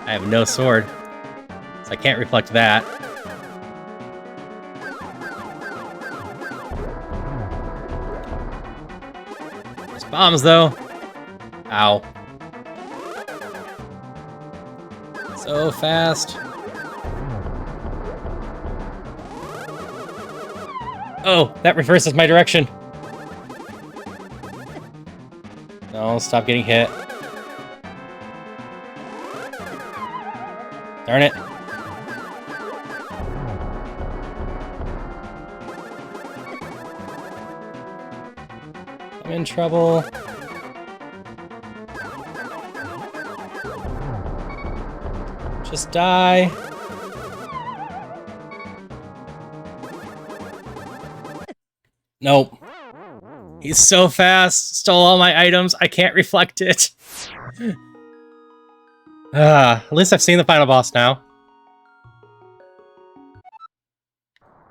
I have no sword, so I can't reflect that. There's bombs, though. Ow. So fast. Oh, that reverses my direction. No, stop getting hit. Darn it. I'm in trouble. Just die. Nope. He's so fast. Stole all my items. I can't reflect it. At least I've seen the final boss now.